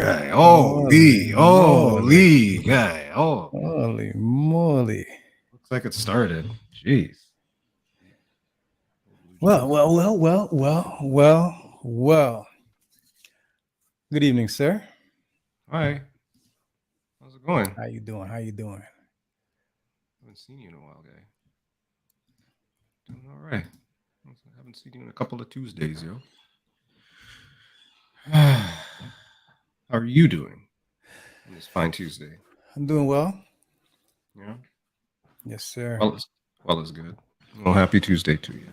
guy. Holy moly. Holy guy. Oh, Holy moly. looks like it started. Jeez. Well. Good evening, sir. Hi. How's it going? How you doing? Haven't seen you in a while, guy. Doing all right. Haven't seen you in a couple of Tuesdays, yo. How are you doing on this fine Tuesday? I'm doing well. Yeah. Yes, sir. Well is good. Well, happy Tuesday to you.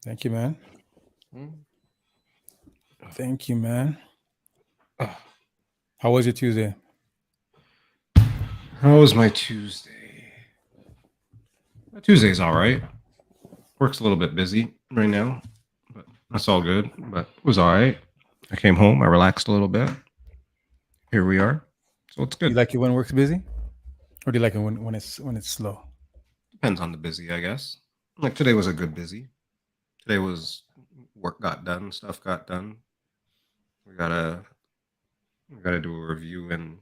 Thank you, man. Hmm? Thank you, man. How was your Tuesday? How was my Tuesday? My Tuesday's all right. Work's a little bit busy right now, but that's all good. But it was all right. I came home. I relaxed a little bit. Here we are. So it's good. You like it when work's busy, or do you like it when it's slow? Depends on the busy, I guess. Like today was a good busy. Today was work got done, stuff got done. We gotta do a review in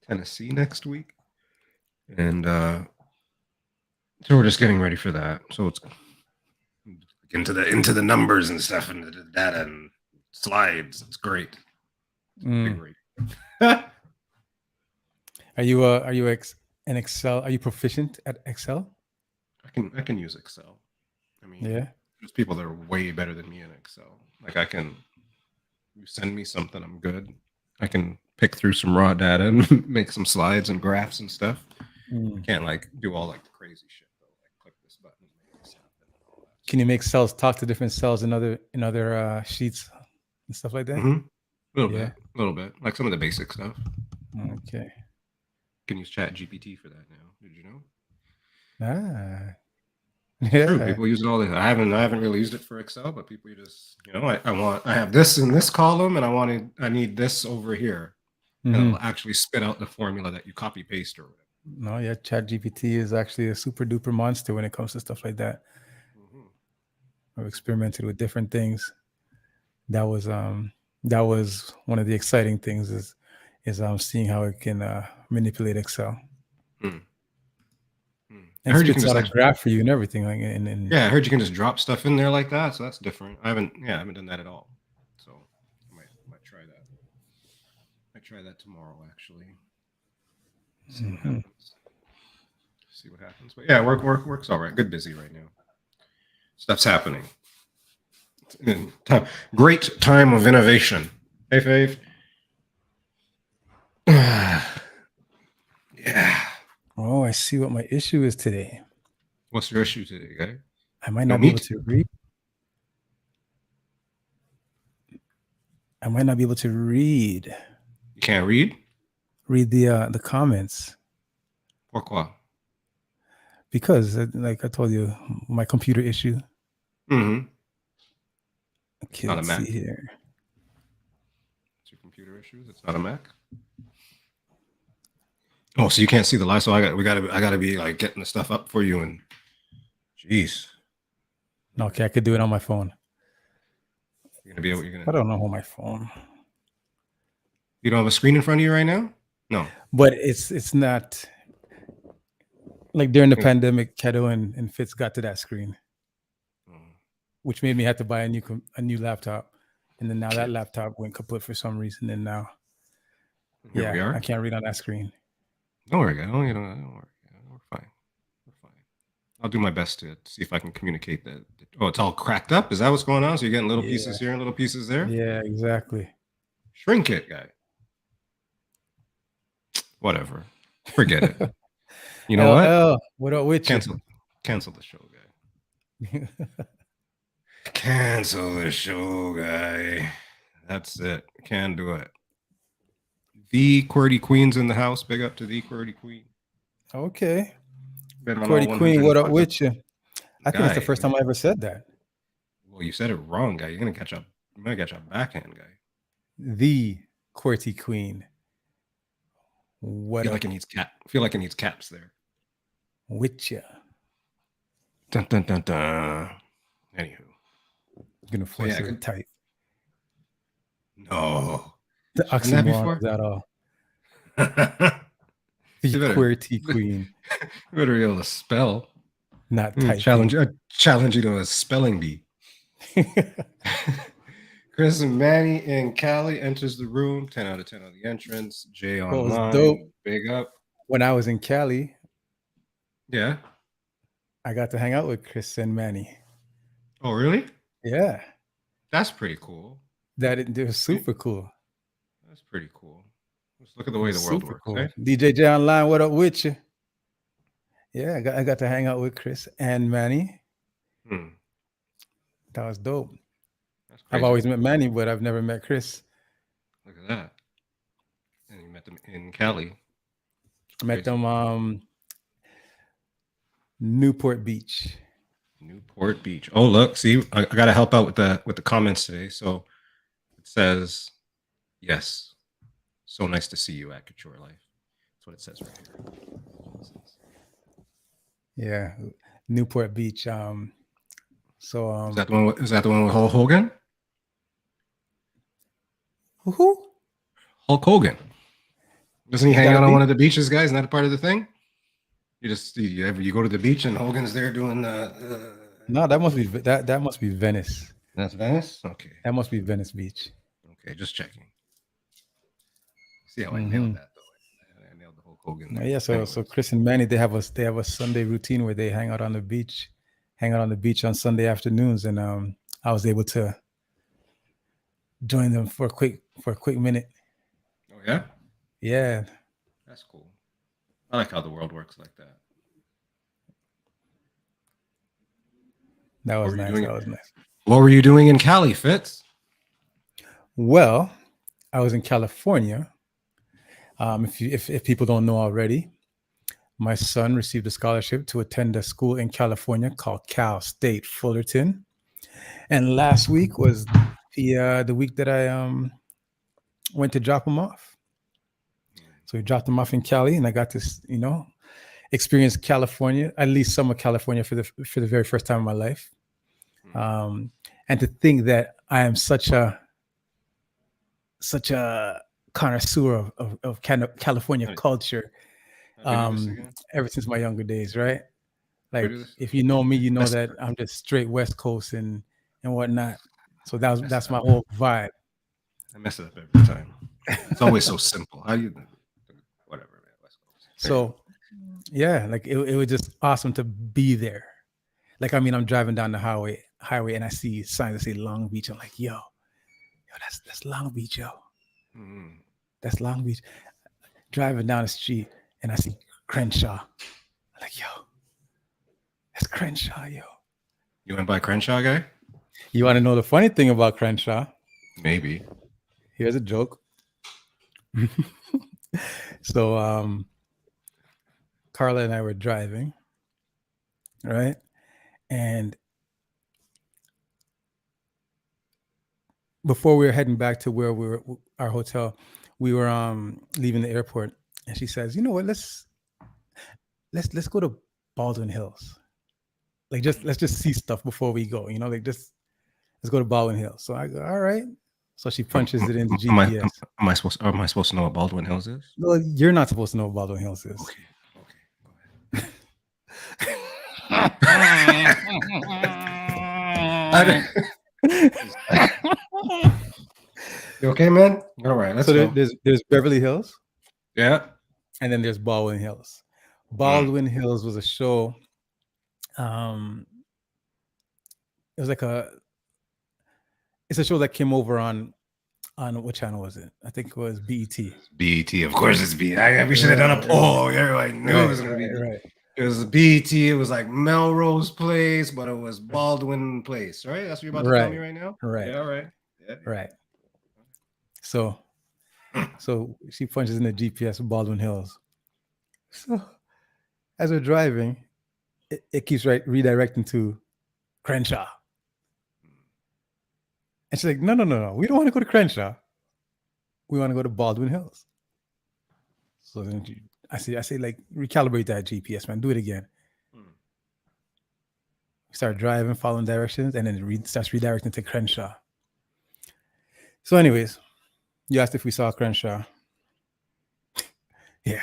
Tennessee next week, and so we're just getting ready for that. So it's into the numbers and stuff and the data and slides. It's great. Mm. Great. Are you in Excel? Are you proficient at Excel? I can use Excel. I mean, Yeah. there's people that are way better than me in Excel. Like you send me something, I'm good. I can pick through some raw data and make some slides and graphs and stuff. I can't like do all like the crazy shit though. Like click this button and make this happen and all that. Can you make cells talk to different cells in other sheets and stuff like that? A little bit. Like some of the basic stuff. Okay. You can use Chat GPT for that now. Did you know? Ah. Yeah. True. People use it all the time. I haven't really used it for Excel, but people just, I have this in this column and I need this over here. And it'll actually spit out the formula that you copy paste or whatever. No, yeah, Chat GPT is actually a super duper monster when it comes to stuff like that. I've experimented with different things. That was one of the exciting things is seeing how it can manipulate Excel. And spits out a graph for you and everything. Like, yeah, I heard you can just drop stuff in there like that, so that's different. I haven't done that at all. So I might try that. Might try that tomorrow, actually. See what happens. But yeah, work's all right. Good busy right now. Stuff's happening. Great time of innovation. Hey, Fave. Yeah. Oh, I see what my issue is today. What's your issue today, guy? I might not be able to read. You can't read? Read the comments. Pourquoi? Because, like I told you, my computer issue. Okay, not let's a Mac. see here. It's your computer issues. It's not a Mac. Oh, so you can't see the live. So I gotta be like getting the stuff up for you and. Jeez. Okay, I could do it on my phone. You're gonna be able. I don't know on my phone. You don't have a screen in front of you right now? No. But it's not like during the pandemic. Keto and Fitz got to that screen, which made me have to buy a new laptop, and then now that laptop went kaput for some reason, and now Here we are. I can't read on that screen. Don't worry, guys. Don't worry. We're fine. I'll do my best to see if I can communicate that. Oh, it's all cracked up? Is that what's going on? So you're getting little pieces here and little pieces there? Yeah, exactly. Shrink it, guy. Whatever. Forget it. You know what? What up with Cancel the show, guy. Cancel the show, guy. That's it. Can't do it. The QWERTY Queen's in the house. Big up to the QWERTY Queen. Okay. QWERTY Queen, what up with you? I think it's the first time I ever said that. Well, you said it wrong, guy. You're gonna catch a backhand, guy. The QWERTY Queen. I feel like it needs caps there. With ya. Dun dun dun dun. Anywho. I'm gonna force it to type. No. The Done that oxymoron before? of that all. You The better, QWERTY queen, you better be able to spell. not Challenge, typing. challenge you to a spelling bee. Chris and Manny in Cali enters the room. 10 out of 10 on the entrance. Jay What was dope online. Big up. when I was in Cali, Yeah. I got to hang out with Chris and Manny. Oh, really? Yeah, That's pretty cool. it was super cool. That's pretty cool. Let's look at the way the world Super works, cool. eh? DJ J Online, what up with you? Yeah, I got to hang out with Chris and Manny. That was dope. That's crazy. I've always met Manny, but I've never met Chris. Look at that. And you met them in Cali. I met them Newport Beach. Newport Beach. Oh, look, see, I got to help out with the comments today. So it says, yes, so nice to see you at Couture Life. That's what it says right Yeah, here. Newport Beach. So is that the one? Is that the one with Hulk Hogan? Who? Hulk Hogan. Doesn't he hang out on one of the beaches, guys? Isn't that a part of the thing? You go to the beach and Hogan's there doing the. No, that must be that must be Venice. That's Venice. Okay. That must be Venice Beach. Okay, just checking. See how I nailed that though. I nailed the Hulk Hogan. Yeah. So Chris and Manny, they have a Sunday routine where they hang out on the beach on Sunday afternoons, and I was able to join them for a quick minute. Oh yeah. Yeah. That's cool. I like how the world works like that. That was nice. What were you doing in Cali, Fitz? Well, I was in California. If people don't know already, my son received a scholarship to attend a school in California called Cal State Fullerton, and last week was the week that I went to drop him off. So we dropped him off in Cali, and I got to experience California, at least some of California, for the very first time in my life. And to think that I am such a connoisseur of California culture ever since my younger days, right? Like, if you know me, you know that I'm just straight West Coast and whatnot. So that's my whole vibe. I mess it up every time. It's always so simple. How you, whatever, man. West Coast. So yeah, like it was just awesome to be there. Like, I mean, I'm driving down the highway and I see signs that say Long Beach. I'm like, yo, that's Long Beach, yo. That's Long Beach. Driving down the street and I see Crenshaw. I'm like, yo, that's Crenshaw, yo. You went by Crenshaw, guy? You want to know the funny thing about Crenshaw? Maybe. Here's a joke. So Carla and I were driving, right? And before we were heading back to where we were, our hotel, we were leaving the airport, and she says, "You know what? Let's go to Baldwin Hills. Like, let's just see stuff before we go. Let's go to Baldwin Hills." So I go, "All right." So she punches it into GPS. Am I supposed to know what Baldwin Hills is? No, you're not supposed to know what Baldwin Hills is. Okay. Go ahead. You okay, man? All right, let's go. There's Beverly Hills. Yeah. And then there's Baldwin Hills. Baldwin Hills was a show. It was like it's a show that came over on what channel was it? I think it was BET. BET, of course it's BET. We should have done a poll. Everybody knew it was gonna be right. It was BET. It was like Melrose Place, but it was Baldwin Place, right? That's what you're about to tell me right now? Right. Yeah, all right. Yeah. Right. So she punches in the GPS of Baldwin Hills. So as we're driving, it keeps redirecting to Crenshaw. And she's like, no. We don't want to go to Crenshaw. We want to go to Baldwin Hills. So then I say, like, recalibrate that GPS, man. Do it again. We start driving, following directions, and then it starts redirecting to Crenshaw. So anyways, You asked if we saw Crenshaw. Yeah.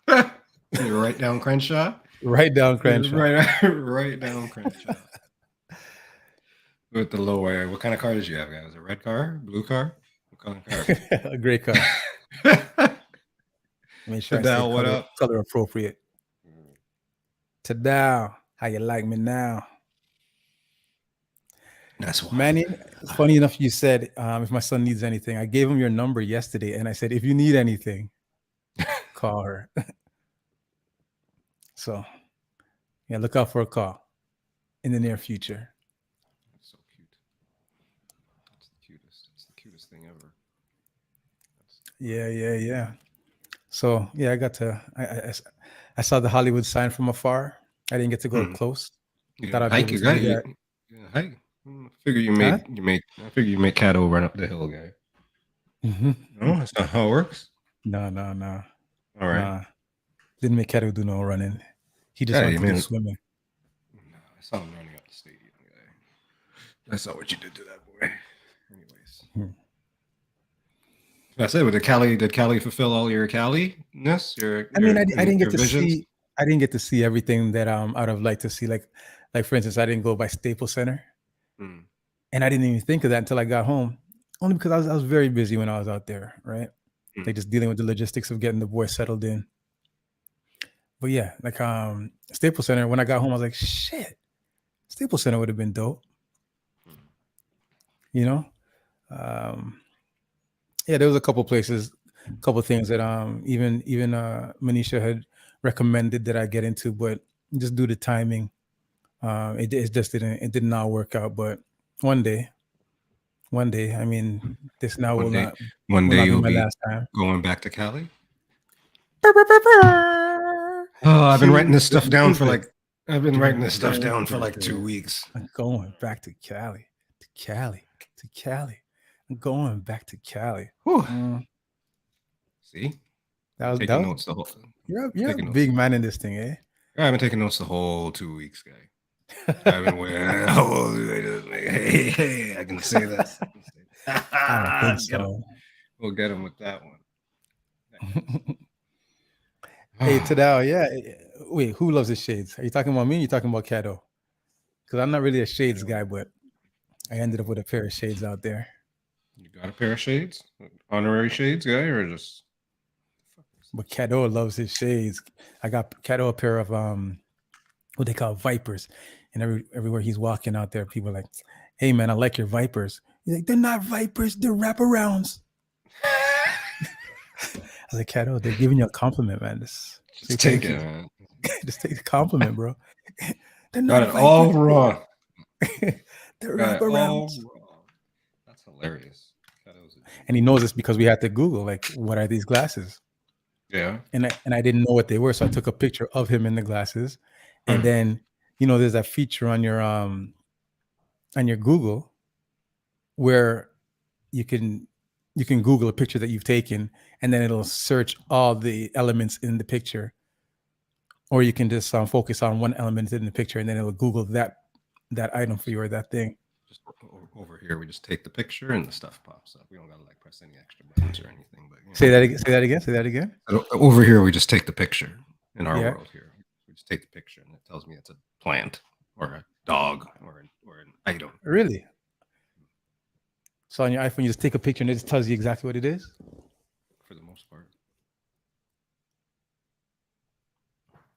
You write down Crenshaw? Right down Crenshaw. Right down Crenshaw. With the low wire. What kind of car did you have, guys? A red car? Blue car? What kind of car? A great car. Make sure I say Tadal, what up? color appropriate. Tadal, how you like me now? That's why. Manny, funny enough, you said if my son needs anything, I gave him your number yesterday, and I said if you need anything, call her. So, yeah, look out for a call in the near future. That's so cute. That's the cutest. It's the cutest thing ever. Yeah. So yeah, I saw the Hollywood sign from afar. I didn't get to go close. You Thought I'd be hike, able you to do got that. hike. I figure I figure you make Cato run up the hill, guy. No, that's not how it works. No. All right. Nah. Didn't make Kato do no running. He just Yeah, wanted to do swimming. No, I saw him running up the stadium, guy. That's not what you did to that boy. Anyways. That's it. Did Cali fulfill all your Cali-ness? I didn't get to see. I didn't get to see everything that I'd have liked to see. Like for instance, I didn't go by Staples Center, and I didn't even think of that until I got home. Only because I was very busy when I was out there, right? Like just dealing with the logistics of getting the boys settled in. But yeah, like Staples Center. When I got home, I was like, shit, Staples Center would have been dope. You know. Yeah, there was a couple places, a couple things that even Manisha had recommended that I get into, but just due to timing, it just did not work out. But one day, I mean, this now will not be my last time. Going back to Cali. Oh, I've been writing this stuff down for like 2 weeks. I'm going back to Cali. I'm going back to Cali. See? Taking notes the whole. You're a big man in this thing, eh? I've been taking notes the whole 2 weeks, guy. I've been waiting. Hey, I can say that. I don't think so. We'll get him with that one. Hey, Tadao, yeah. Wait, who loves his shades? Are you talking about me or are you talking about Kato? Because I'm not really a shades guy, but I ended up with a pair of shades out there. You got a pair of shades? Honorary shades guy or just... But Kato loves his shades. I got Kato a pair of what they call Vipers. And everywhere he's walking out there, people are like, hey man, I like your Vipers. He's like, they're not Vipers, they're wraparounds. I was like, Kato, they're giving you a compliment, man. Just take it, man. Just take the compliment, bro. They're not got it all wrong. They're wraparounds. That's hilarious. And he knows this because we had to Google, like, what are these glasses? Yeah. And I didn't know what they were, so I took a picture of him in the glasses. And then, there's that feature on your Google where you can Google a picture that you've taken, and then it'll search all the elements in the picture. Or you can just focus on one element in the picture, and then it'll Google that item for you or that thing. Just over here, we just take the picture and the stuff pops up. We don't gotta like press any extra buttons or anything. But say that again. Over here, we just take the picture. In our world here, we just take the picture, and it tells me it's a plant or a dog or an item. Really? So on your iPhone, you just take a picture and it just tells you exactly what it is? For the most part.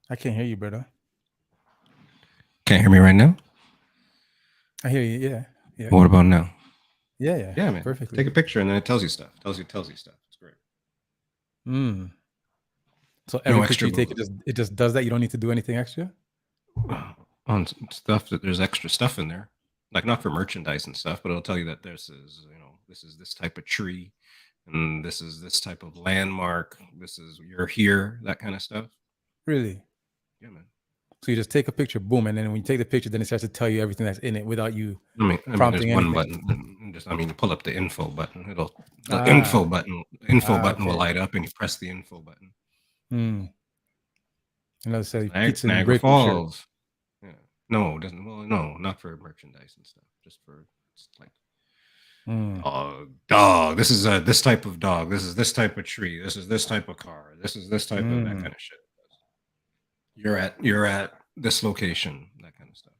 I can't hear you, brother. Can't hear me right now? I hear you, yeah. What about now? Yeah, man. Perfectly. Take a picture and then it tells you stuff. Tells you stuff. It's great. So every picture you take, it just does that? You don't need to do anything extra? On stuff that there's extra stuff in there. Like not for merchandise and stuff, but it'll tell you that this is this type of tree, and this is this type of landmark. This is you're here, that kind of stuff. Really? Yeah, man. So you just take a picture, boom, and then when you take the picture, then it starts to tell you everything that's in it without you prompting there's one anything. button. You pull up the info button. The info button will light up, and you press the info button. Another say pizza Niagara Falls. Yeah. No, it doesn't. Well, no, not for merchandise and stuff. Just for like Dog. This is this type of dog. This is this type of tree. This is this type of car. This is this type of that kind of shit. You're at this location. That kind of stuff.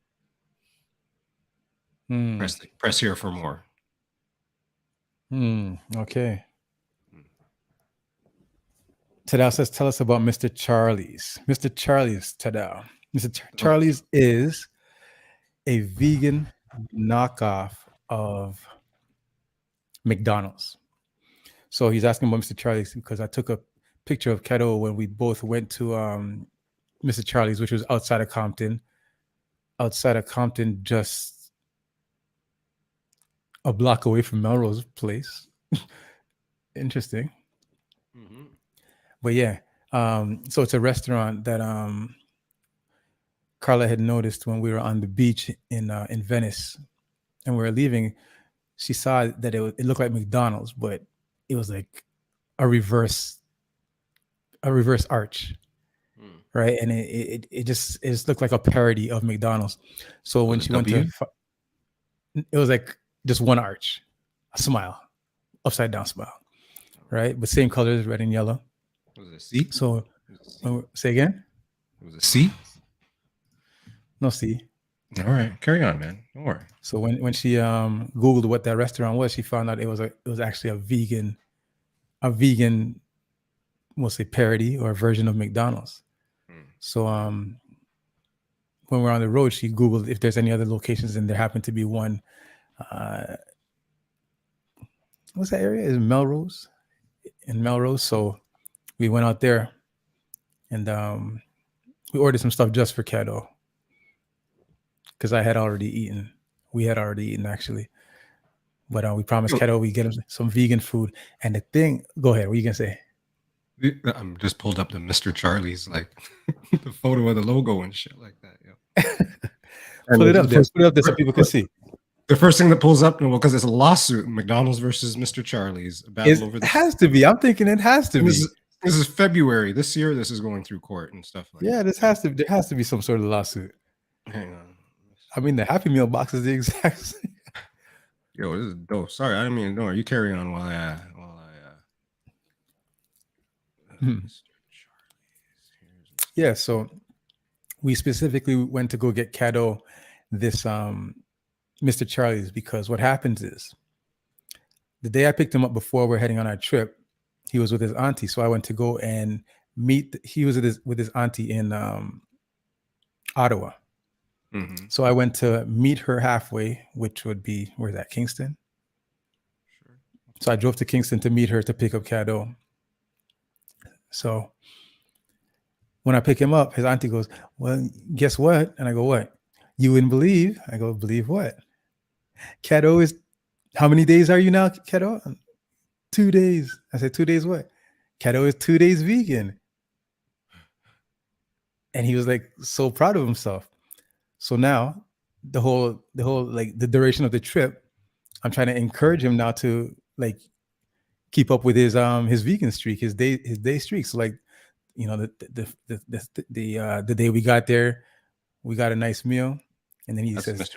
Press here for more. Okay. Tadao says, tell us about Mr. Charlie's. Mr. Charlie's, Tadao. Charlie's is a vegan knockoff of McDonald's. So he's asking about Mr. Charlie's because I took a picture of Keto when we both went to Mr. Charlie's, which was outside of Compton. Just a block away from Melrose Place. Interesting. But yeah, so it's a restaurant that Carla had noticed when we were on the beach in Venice, and we were leaving. She saw that it looked like McDonald's, but it was like a reverse arch, right? And it just looked like a parody of McDonald's. So when she went to, it was like just one arch, a smile, upside down smile, right? But same colors, red and yellow. Was it a C? So say again. It was a C. No C. All right, carry on, man. Don't worry. So when she Googled what that restaurant was, she found out it was actually a vegan, we'll say parody or a version of McDonald's. So when we're on the road, she Googled if there's any other locations, and there happened to be one. What's that area? Is Melrose? In Melrose. So we went out there, and we ordered some stuff just for Keto, because I had already eaten. We had already eaten, actually. But we promised Keto we get him some vegan food. And the thing, go ahead. What are you going to say? I'm just pulled up the Mr. Charlie's, like the photo of the logo and shit like that. Yeah. Put it up there so people can see. The first thing that pulls up, well, because it's a lawsuit, McDonald's versus Mr. Charlie's. It has to be. I'm thinking it has to be. This is February this year. This is going through court and stuff like that. Yeah, there has to be some sort of lawsuit. Hang on. I mean, the Happy Meal box is the exact same. Yo, this is dope. Sorry, I didn't mean to. You carry on while I Mr. Charlie's. Yeah, so we specifically went to go get Keto this Mr. Charlie's, because what happens is the day I picked him up before we're heading on our trip, he was with his auntie. So I went to go and meet. He was with his auntie in Ottawa. So I went to meet her halfway, which would be, where's that, Kingston? Sure. So I drove to Kingston to meet her to pick up Keto. So when I pick him up, his auntie goes, well, guess what? And I go, what? You wouldn't believe. I go, believe what? Keto is, how many days are you now, Keto? 2 days. I said, 2 days what? Keto is 2 days vegan. And he was like so proud of himself. So now the whole like the duration of the trip, I'm trying to encourage him now to like keep up with his vegan streak, his day streak. So like, you know, the day we got there, we got a nice meal, and then he says, everybody.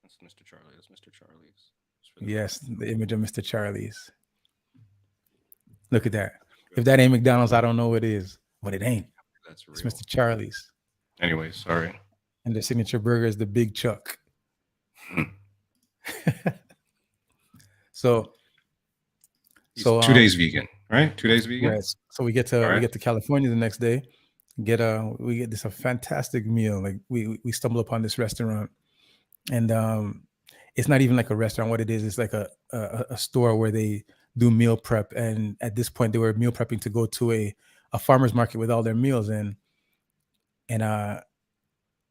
That's Mr. Charlie. That's Mr. Charlie's. Yes, the image of Mr. Charlie's. Look at that. If that ain't McDonald's, I don't know what it is. But it ain't. That's real. It's Mr. Charlie's. Anyway, sorry. And the signature burger is the Big Chuck. So 2 days vegan, right? 2 days vegan. Yes. So we get to California the next day. We get a fantastic meal. Like we stumble upon this restaurant, and it's not even like a restaurant. What it is, it's like a store where they do meal prep. And at this point, they were meal prepping to go to a farmer's market with all their meals. And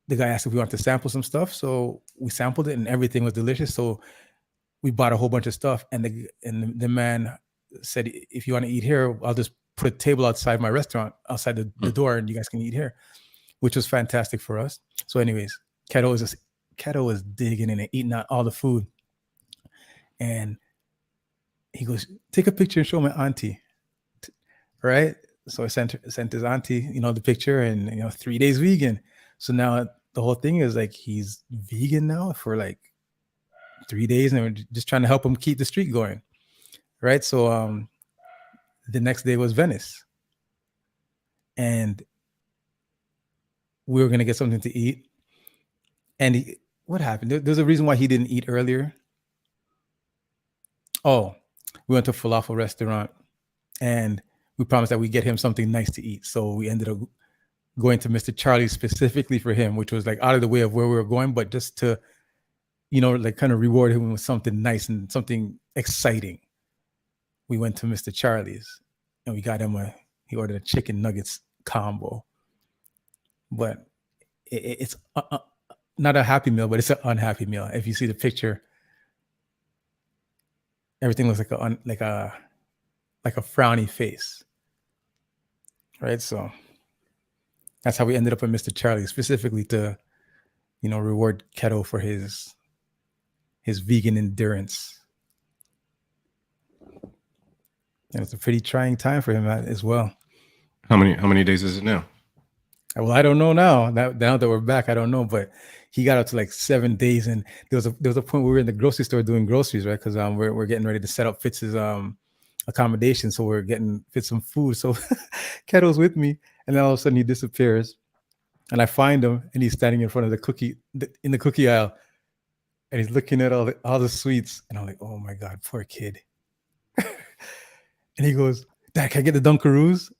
the guy asked if we wanted to sample some stuff. So we sampled it, and everything was delicious. So we bought a whole bunch of stuff. And the man said, if you want to eat here, I'll just put a table outside my restaurant, outside the door, and you guys can eat here, which was fantastic for us. So anyways, Keto was digging in and eating out all the food. And he goes, take a picture and show my auntie. Right? So I sent his auntie, the picture, and 3 days vegan. So now the whole thing is like he's vegan now for like 3 days, and we're just trying to help him keep the streak going, right? So the next day was Venice, and we were gonna get something to eat. And what happened? There's a reason why he didn't eat earlier. Oh, we went to a falafel restaurant, and we promised that we'd get him something nice to eat. So we ended up going to Mr. Charlie's specifically for him, which was like out of the way of where we were going, but just to, like kind of reward him with something nice and something exciting. We went to Mr. Charlie's, and we got him he ordered a chicken nuggets combo. But it's not a happy meal, but it's an unhappy meal. If you see the picture, everything looks like a frowny face, right? So that's how we ended up at Mr. Charlie, specifically to, reward Keto for his vegan endurance. And it's a pretty trying time for him as well. How many days is it now? Well, I don't know now. Now that we're back, I don't know. But he got up to like 7 days, and there was a point where we were in the grocery store doing groceries, right? Because we're getting ready to set up Fitz's accommodation, so we're getting Fitz some food. So Keto's with me, and then all of a sudden he disappears, and I find him, and he's standing in front of in the cookie aisle, and he's looking at all the sweets, and I'm like, oh my god, poor kid. And he goes, Dad, can I get the Dunkaroos?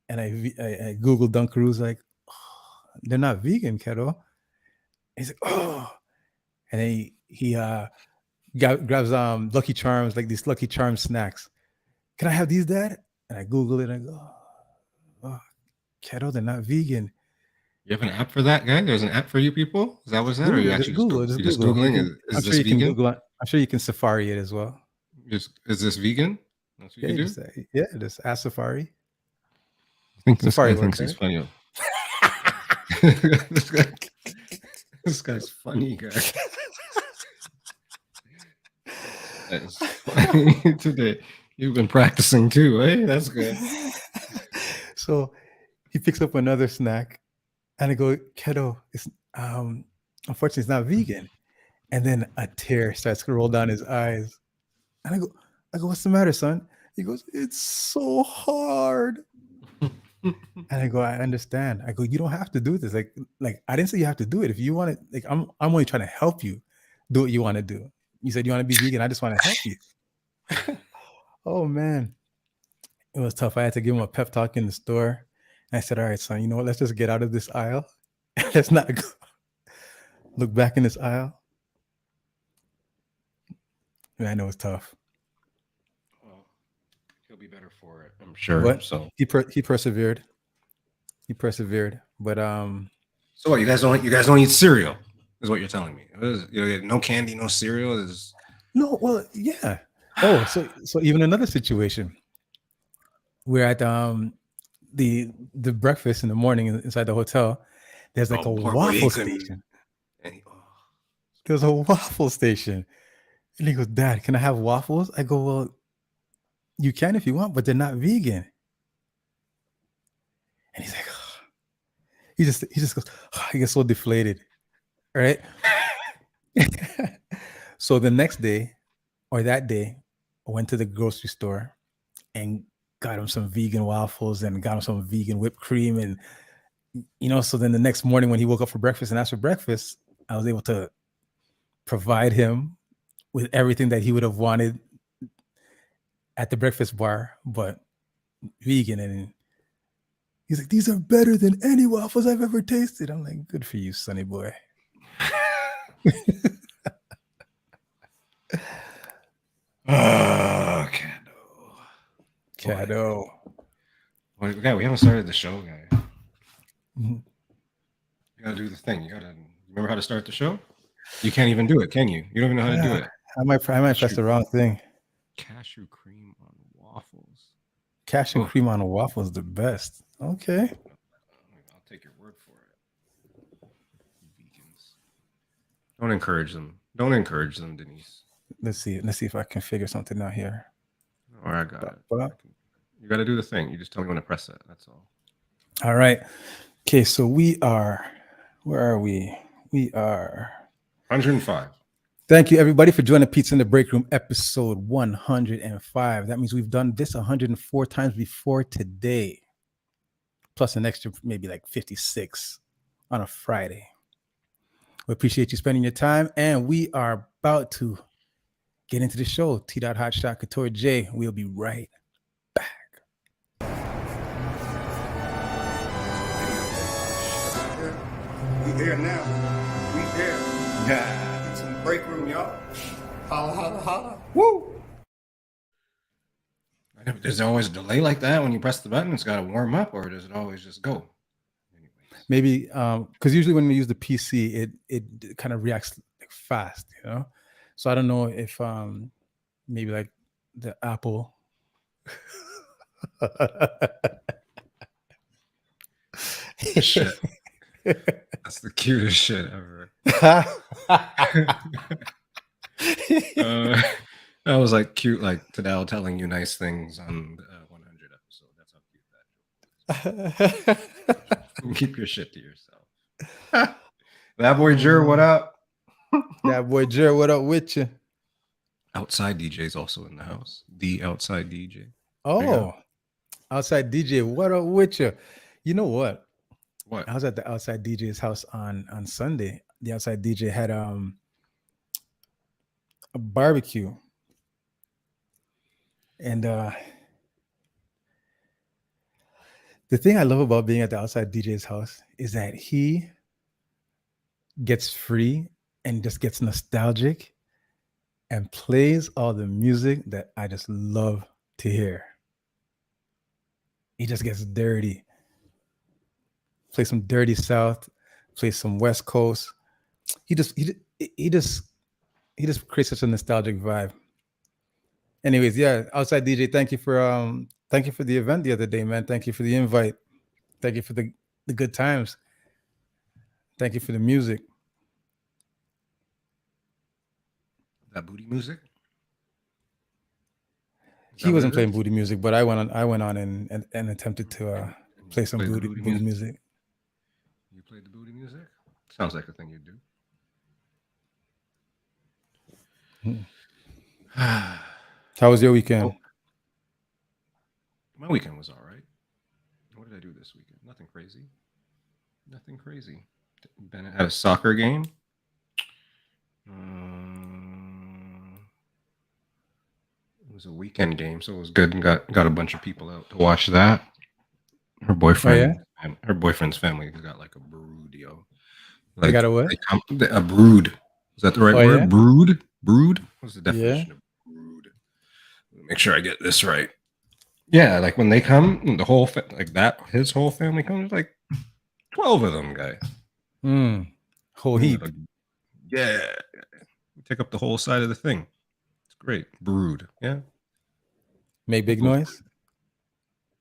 And I Googled Dunkaroos, like, oh, they're not vegan, Keto. He's like, oh. And then he grabs Lucky Charms, like these Lucky Charms snacks. Can I have these, Dad? And I Google it, and I go, oh, Keto, they're not vegan. You have an app for that, guy? There's an app for you people? Is that what's that? Google, or you actually just Googling? Is this vegan? I'm sure you can Safari it as well. Is this vegan? That's what you do? Just ask Safari. I think Safari thinks he's funny. This guy's funny, guy. That is funny today. You've been practicing too, eh? That's good. So he picks up another snack, and I go, Keto, it's unfortunately it's not vegan. And then a tear starts to roll down his eyes. And I go, what's the matter, son? He goes, it's so hard. And I go, I understand. I go, you don't have to do this. Like I didn't say you have to do it. If you want it, like I'm only trying to help you do what you want to do. You said you want to be vegan. I just want to help you. Oh man, it was tough. I had to give him a pep talk in the store. And I said, all right, son, you know what? Let's just get out of this aisle. Let's not go look back in this aisle. I know it's tough. Well, he'll be better for it, I'm sure. But so he persevered. He persevered. But so what? You guys don't eat cereal, is what you're telling me? No candy, no cereal is. No, well, yeah. Oh, so even another situation. We're at the breakfast in the morning inside the hotel. There's like a waffle station. There's a waffle station. And he goes, Dad, can I have waffles? I go, well, you can if you want, but they're not vegan. And he's like, oh. he just goes, oh, he gets so deflated. Right? So the next day, or that day, I went to the grocery store and got him some vegan waffles and got him some vegan whipped cream. And, so then the next morning when he woke up for breakfast and asked for breakfast, I was able to provide him with everything that he would have wanted at the breakfast bar, but vegan. And he's like, these are better than any waffles I've ever tasted. I'm like, good for you, sonny boy. Kado. Well, we haven't started the show, guy. You gotta do the thing. You gotta remember how to start the show. You can't even do it, can you? You don't even know how to do it. I might press the wrong thing. Cashew cream on waffles. Cashew cream on a waffle is the best. Okay. I'll take your word for it. Vegans. Don't encourage them. Don't encourage them, Denise. Let's see if I can figure something out here. All right, I got it. You got to do the thing. You just tell me when to press it. That's all. All right. Okay, so we are. Where are we? We are 105. Thank you, everybody, for joining Pizza in the Break Room, episode 105. That means we've done this 104 times before today, plus an extra maybe like 56 on a Friday. We appreciate you spending your time, and we are about to get into the show. T. Hotshot Couture J. We'll be right back. We here now. We here. Yeah. It's in the break room, y'all. Holla, holla, holla. Woo! There's always a delay like that when you press the button. It's got to warm up, or does it always just go? Maybe because usually when we use the PC, it kind of reacts like fast, you know. So I don't know if maybe like the Apple. Shit. That's the cutest shit ever. That was like cute, like Tadal telling you nice things on the 100 episode. That's how cute that is. Keep your shit to yourself. That boy Jer, what up? That boy Jer, what up with you? Outside DJ is also in the house. The outside DJ. Oh, outside DJ, what up with you? You know what? What? I was at the outside DJ's house on Sunday. The outside DJ had a barbecue, and the thing I love about being at the outside DJ's house is that he gets free and just gets nostalgic and plays all the music that I just love to hear. He just gets dirty. Play some dirty South, play some West Coast. He just creates such a nostalgic vibe. Anyways, yeah, outside DJ, thank you for the event the other day, man. Thank you for the invite. Thank you for the good times. Thank you for the music. That booty music? He wasn't playing booty music, but I went on and attempted to play some booty music. You played the booty music? Sounds like a thing you do. How was your weekend? My weekend was all right. What did I do this weekend? Nothing crazy. Bennett had a soccer game. It was a weekend game, so it was good, and got a bunch of people out to watch that. Her boyfriend and her boyfriend's family got like a brood, yo. Like, they got a what? A brood. Is that the right word? Yeah? Brood? What's the definition of brood? Make sure I get this right. Yeah, like when they come, the whole his whole family comes, like 12 of them guys. Whole heap. Yeah. Take up the whole side of the thing. It's great. Brood. Yeah. Make big noise?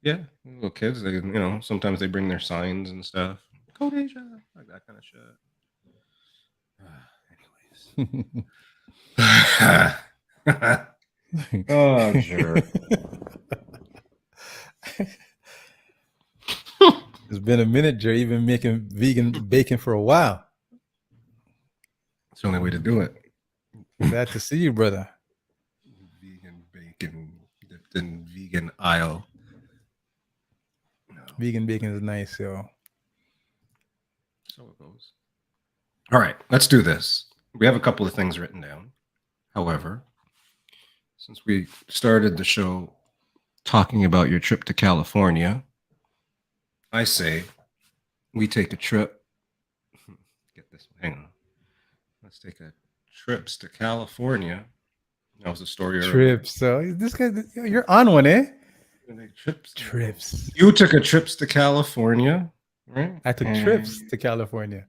Yeah. Little kids, they sometimes they bring their signs and stuff. Code Asia, like that kind of shit. Anyways. Oh, sure. It's been a minute, Jerry. You've been making vegan bacon for a while. It's the only way to do it. Glad to see you, brother. Vegan bacon dipped in vegan aisle. No. Vegan bacon is nice, yo. So it goes. All right, let's do this. We have a couple of things written down. However, since we started the show talking about your trip to California, I say we take a trip. Get this one. Hang on. Let's take a trips to California. That was the story. Trips. So this guy, you're on one, eh? Trips. You took a trips to California, right? I took trips to California.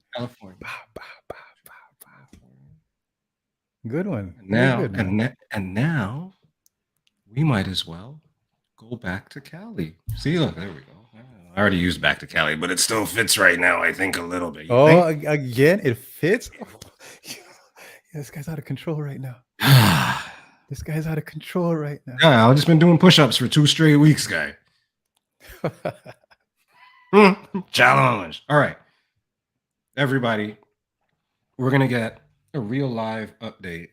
Good one. And now we might as well go back to Cali. See, look, there we go. I already used back to Cali, but it still fits right now, I think, a little bit. Again, it fits? This guy's out of control right now. This guy's out of control right now. Yeah, I've just been doing push-ups for 2 straight weeks, guy. Challenge. All right. Everybody, we're going to get a real live update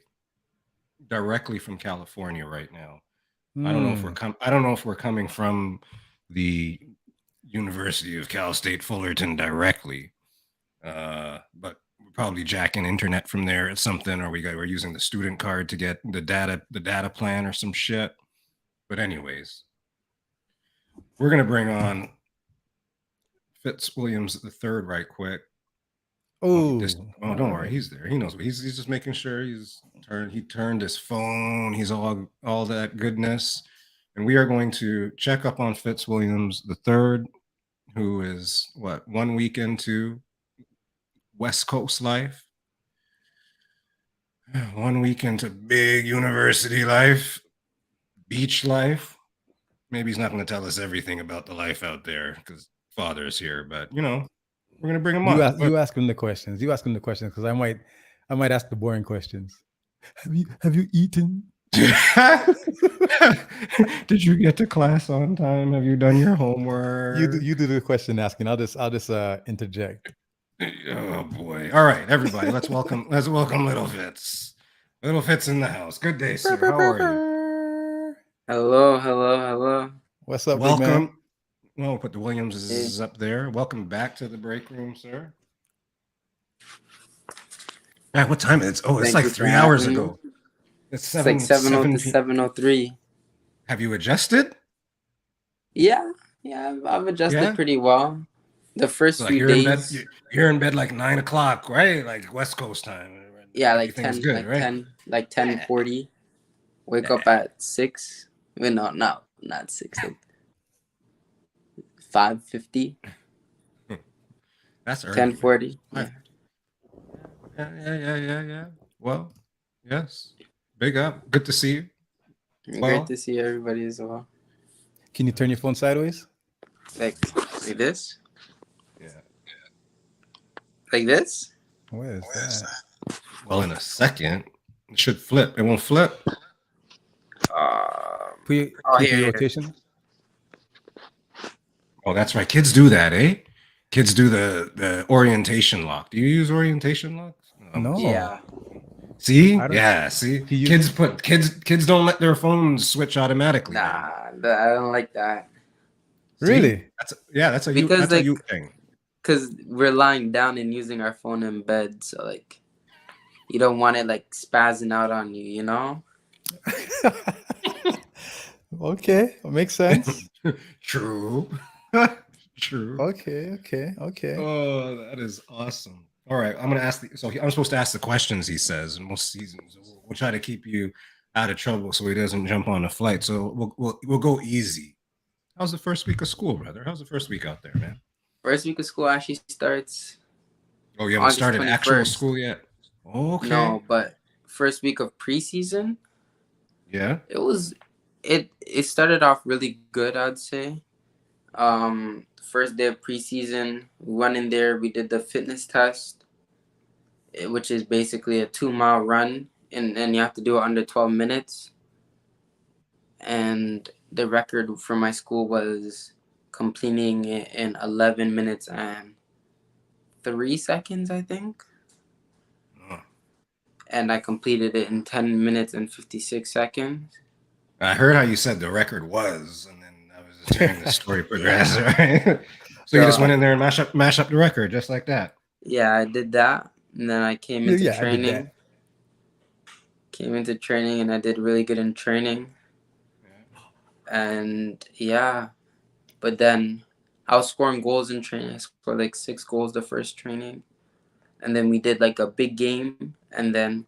directly from California right now. I don't know if Hmm. I don't know if we're coming from the University of Cal State Fullerton directly, but we're probably jacking internet from there or something, or we're using the student card to get the data plan or some shit. But anyways, we're gonna bring on Fitzwilliams the third right quick. Oh, Oh, all don't worry, right. he's there. He knows. He's just making sure he turned his phone. He's all that goodness, and we are going to check up on Fitzwilliams the third, who is what 1 week into West Coast life, 1 week into big university life, beach life. Maybe he's not going to tell us everything about the life out there because father's here, but we're going to bring him You on. ask you ask him the questions. You ask him the questions because I might ask the boring questions. Have you eaten? Did you get to class on time? Have you done your You homework? do the question asking. I'll just interject. Oh boy. All right, everybody, let's welcome Little Fitz. Little Fitz in the house. Good day, sir. How are you? Hello, hello, hello. What's up, big man? Welcome. Well, put the Williams Hey. is up there. Welcome back to the break room, sir. Yeah, what time is it? Oh, it's Thank like you for 3 hours having me. ago. It's It's like 7 7:00 to 7:03. Have you adjusted? Yeah, yeah, I've adjusted Yeah. pretty well. The first So like few you're in bed. days, You're in bed like 9 o'clock, right? Like West Coast time. yeah, Everything's good, right? 10:40. Wake up at 6. Wait, no, not 6, like 5:50. That's early. 10:40. Yeah. Yeah. Well, yes. Big up. Good to see you. Great to see everybody as well. Can you turn your phone sideways? Like this? Yeah. Like this? What is that? Well, in a second, it should flip. It won't flip. Put your Here. rotation. Oh, that's right. Kids do that, eh? Kids do the orientation lock. Do you use orientation locks? No. Yeah. See? I don't- Yeah. See? He u- Kids don't let their phones switch automatically. Nah, I don't like that. See? Really? That's a Because, you thing. Because we're lying down and using our phone in bed, so like you don't want it like spazzing out on you, you know? Okay, makes sense. True. True. Okay. Oh, that is awesome. All right, I'm gonna ask. I'm supposed to ask the questions. He says in most seasons. We'll try to keep you out of trouble so he doesn't jump on the flight. So we'll go easy. How's the first week of school, brother? How's the first week out there, man? First week of school actually starts. Oh, you haven't August started 21st. actual school yet. Okay. No, but first week of preseason. Yeah. It started off really good, I'd say. First day of preseason, we went in there, we did the fitness test, which is basically a 2-mile run, and you have to do it under 12 minutes. And the record for my school was completing it in 11 minutes and 3 seconds, I think. Oh. And I completed it in 10 minutes and 56 seconds. I heard how you said the record was, and then I was just hearing the story progress. Right? So you just went in there and mash up the record just like that. Yeah, I did that, and then I came into Yeah, I did training. that. Came into training, and I did really good in training. And yeah, but then I was scoring goals in training. I scored like 6 goals the first training, and then we did like a big game, and then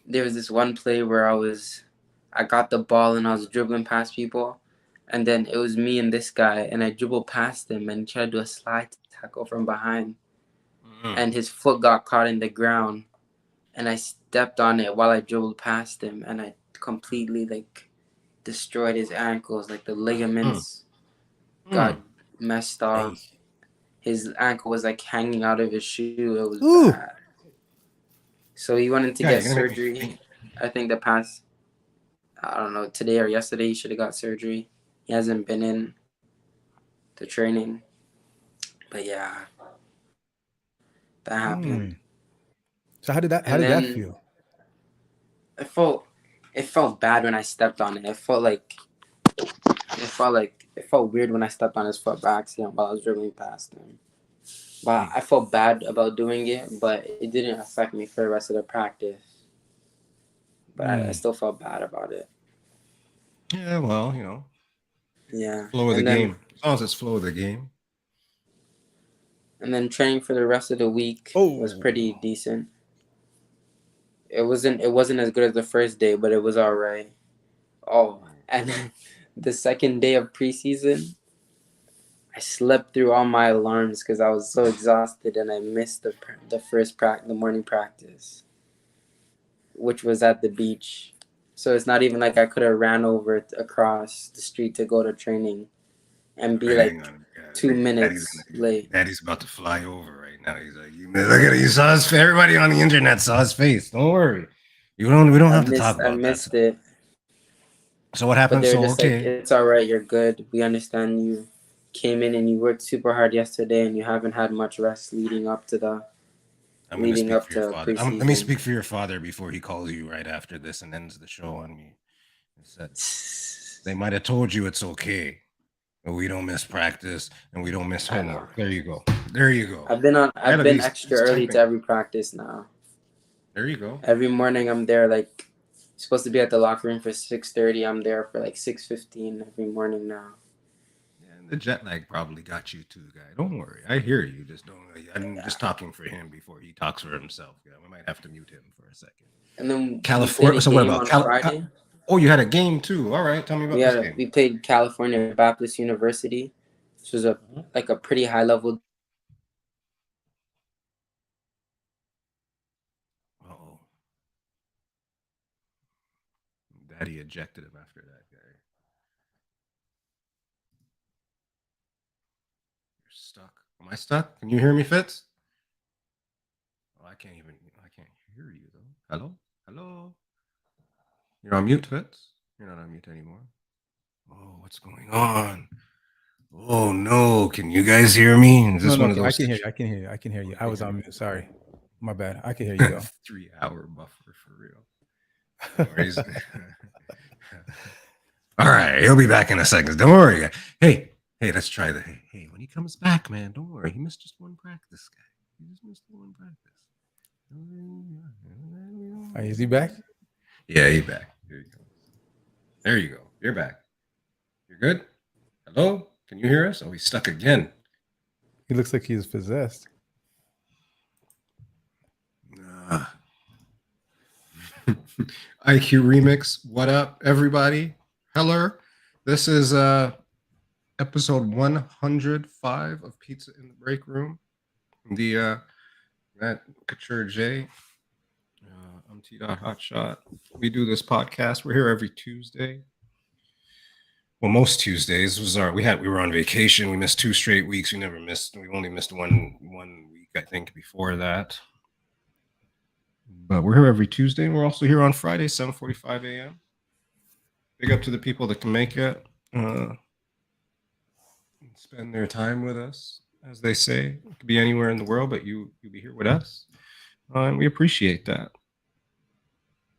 there was this one play where I got the ball and I was dribbling past people, and then it was me and this guy, and I dribbled past him and tried to do a slide tackle from behind, and his foot got caught in the ground, and I stepped on it while I dribbled past him, and I completely like destroyed his ankles, like the ligaments got messed up. His ankle was like hanging out of his shoe. It was bad. So he went in to get surgery. I think I don't know, today or yesterday he should have got surgery. He hasn't been in the training. But yeah, that happened. So how did that then feel? It felt bad when I stepped on it. It felt weird when I stepped on his foot by accident while I was dribbling past him. But I felt bad about doing it, but it didn't affect me for the rest of the practice. But I still felt bad about it. Yeah, well, Yeah. flow of the And then game. As long as it's flow of the game. and then training for the rest of the week was pretty decent. It wasn't as good as the first day, but it was all right. Oh, and the second day of preseason, I slept through all my alarms because I was so exhausted, and I missed the morning practice, which was at the beach. So it's not even like I could have ran over across the street to go to training and be Hang like on, 2 minutes late. Daddy's about to fly over right now. He's like, look at it. You saw his face. Everybody on the internet saw his face. Don't worry. We don't have to talk I about missed that. it. So what But happened? they're So just okay. like, it's all right. You're good. We understand you came in and you worked super hard yesterday, and you haven't had much rest leading up to preseason. Let me speak for your father before he calls you right after this and ends the show on me. They might have told you it's okay, but we don't miss practice and we don't miss homework. There you go. I've been extra early to every practice now. There you go. Every morning I'm there, like, supposed to be at the locker room for 6:30. I'm there for like 6:15 every morning now. Yeah, and the jet lag probably got you too, guy. Don't worry. I hear you. Just don't. I'm just talking for him before he talks for himself. Yeah, we might have to mute him for a second. And then California. So what about Friday? Oh, you had a game too. All right, tell me about this game. We played California Baptist University, which was a pretty high level. Uh-oh. Daddy ejected him after that guy. You're stuck. Am I stuck? Can you hear me, Fitz? Oh, I can't hear you though. Hello? You're on mute, Fitz. You're not on mute anymore. Oh, what's going on? Oh no! Can you guys hear me? Is this one of those? I can hear you. I was on mute. Sorry, my bad. I can hear you though. 3-hour buffer for real. All right, he'll be back in a second. Don't worry. Hey, let's try the. Hey, when he comes back, man, don't worry. He missed just one practice, guy. He just missed one practice. Is he back? Yeah, he's back. There you go. You're back. You're good? Hello? Can you hear us? Oh, he's stuck again. He looks like he's possessed. IQ Remix. What up, everybody? Hello. This is episode 105 of Pizza in the Break Room. Matt Couture J. I'm T. Hotshot. We do this podcast. We're here every Tuesday. Well, most Tuesdays we were on vacation. We missed 2 straight weeks. We only missed one week, I think, before that. But we're here every Tuesday, and we're also here on Friday, 7:45 a.m. Big up to the people that can make it, spend their time with us, as they say. It could be anywhere in the world, but you'll be here with us, and we appreciate that.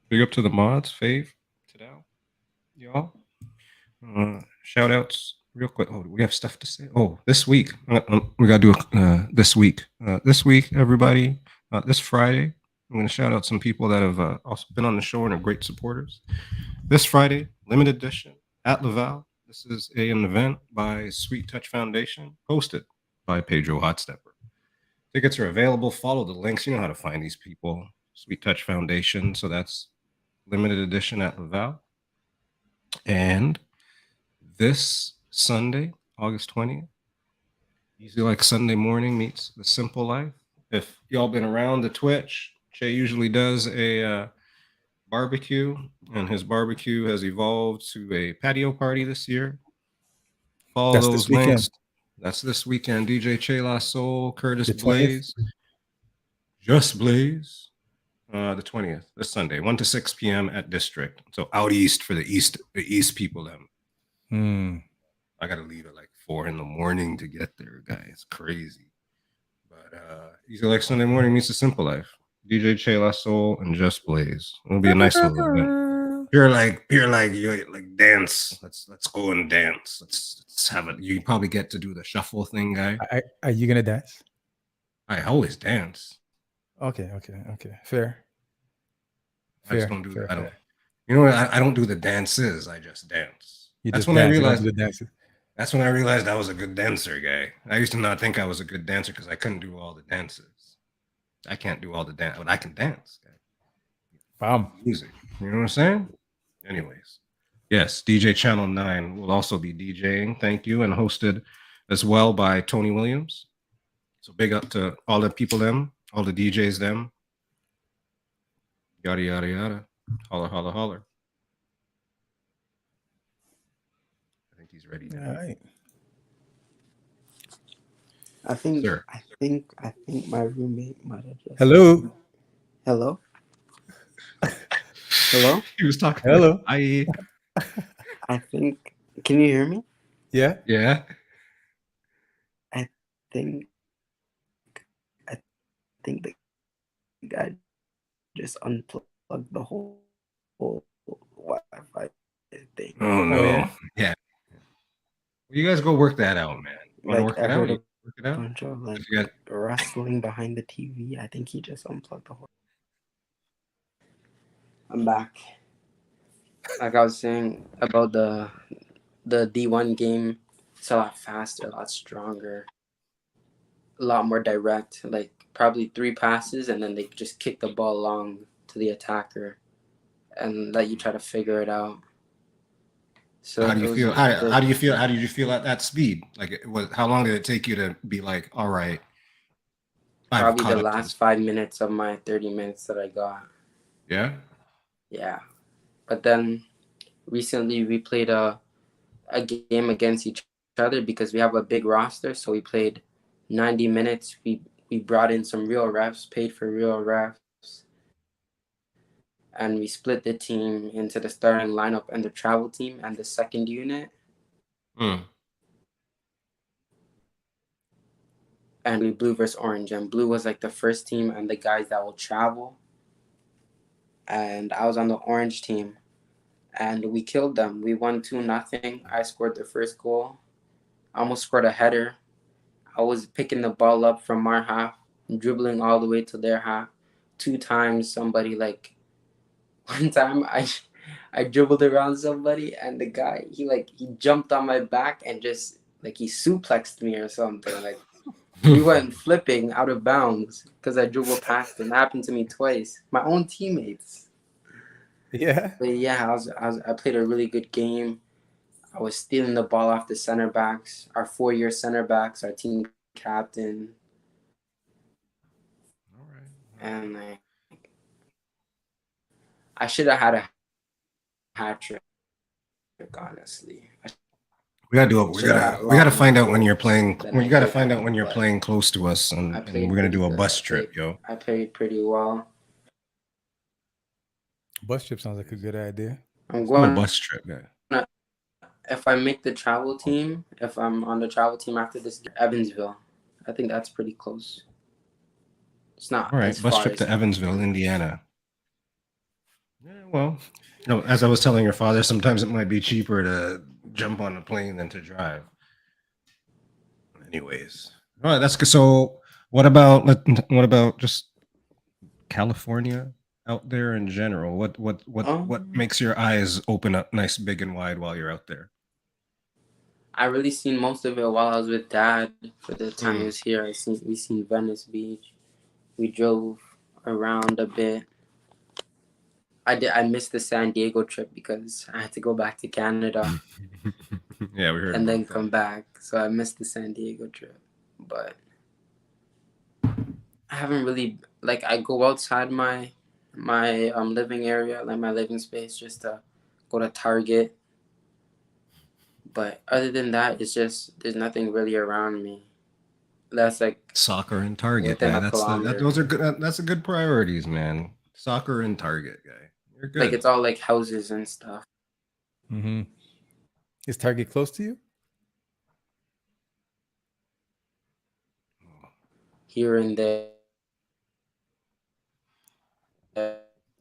Big up to the mods, Fave, Tadal, y'all. Shout outs real quick. Oh, do we have stuff to say? Oh, this week. We got to do this week. This week, everybody. This Friday, I'm going to shout out some people that have also been on the show and are great supporters. This Friday, limited edition at Laval. This is an event by Sweet Touch Foundation, hosted by Pedro Hotstepper. Tickets are available. Follow the links. You know how to find these people. Sweet Touch Foundation. So that's limited edition at Laval. And this Sunday, August 20th, Easy Like Sunday Morning meets The Simple Life. If y'all been around the Twitch, Che usually does a barbecue, and his barbecue has evolved to a patio party this year. Follow those links. That's this weekend. DJ Che La Soul, Curtis Blaze, Just Blaze. The 20th, this Sunday, 1 to 6 p.m. at District. So out east for the east people. I got to leave at like 4 in the morning to get there, guys. It's crazy. But Easy Like Sunday Morning meets The Simple Life. DJ Che La Soul, and Just Blaze. It'll be a nice little event. You're like dance. Let's go and dance. Let's have it. You probably get to do the shuffle thing, guy. Are you gonna dance? I always dance. Okay. Fair. I just don't do fair, that. fair. You know what? I don't do the dances. I just dance. That's when I realized. You don't do the dances. That's when I realized I was a good dancer, guy. I used to not think I was a good dancer because I couldn't do all the dances. I can't do all the dance, but I can dance, guy. Bam. Music. You know what I'm saying? Anyways, yes, DJ Channel 9 will also be DJing. Thank you. And hosted as well by Tony Williams. So big up to all the people, them, all the DJs, them. Yada, yada, yada. Holler, holler, holler. I think he's ready. All right. I think Sir. I think my roommate might have just. Hello. Hello. Hello. He was talking. Hello. I think. Can you hear me? Yeah. Yeah. I think the guy just unplugged the whole Wi-Fi thing. Oh no. yeah. Yeah. Well, you guys go work that out, man. Want to work I it heard out? a Work it out. bunch of like If you guys- rustling behind the TV. I think he just unplugged the whole. I'm back. Like I was saying about the D1 game, it's a lot faster, a lot stronger, a lot more direct. Like probably 3 passes, and then they just kick the ball long to the attacker, and let you try to figure it out. So how do you feel? How do you feel? How did you feel at that speed? Like it was. How long did it take you to be like, all right? Probably the last 5 minutes of my 30 minutes that I got. Yeah. Yeah, but then recently we played a game against each other because we have a big roster. So we played 90 minutes. We brought in some real refs, paid for real refs, and we split the team into the starting lineup and the travel team and the second unit. And we blue versus orange, and blue was like the first team and the guys that will travel. And I was on the orange team, and we killed them. We won 2-0. I scored the first goal. I almost scored a header. I was picking the ball up from our half, dribbling all the way to their half. 2 times somebody, like, one time I dribbled around somebody, and the guy, he jumped on my back and just, like, he suplexed me or something. Like, we went flipping out of bounds because I dribbled past him. It happened to me twice. My own teammates. Yeah. But yeah, I played a really good game. I was stealing the ball off the center backs, our 4-year center backs, our team captain. All right. And I should have had a hat trick, honestly. We gotta do it. We gotta find out when you're playing. We gotta find out when you're playing close to us, and we're gonna do a bus trip, yo. I played pretty well. Bus trip sounds like a good idea. I'm going a bus trip, guy. If I make the travel team, if I'm on the travel team after this, Evansville, I think that's pretty close. It's not all right. Bus trip to Evansville, Indiana. Yeah, well, no. As I was telling your father, sometimes it might be cheaper to jump on a plane than to drive. Anyways, all right, that's good. So, what about just California out there in general? What makes your eyes open up nice, big, and wide while you're out there? I really seen most of it while I was with Dad. For the time he was here, we seen Venice Beach. We drove around a bit. I missed the San Diego trip because I had to go back to Canada. Yeah, we heard. And then come back. So I missed the San Diego trip. But I haven't really, like, I go outside my living area, like my living space, just to go to Target. But other than that, it's just, there's nothing really around me. That's like soccer and Target. Within a kilometer. Those are good. That's a good priorities, man. Soccer and Target, guy. You're good. Like, it's all like houses and stuff. Mm-hmm. Is Target close to you? Here and there.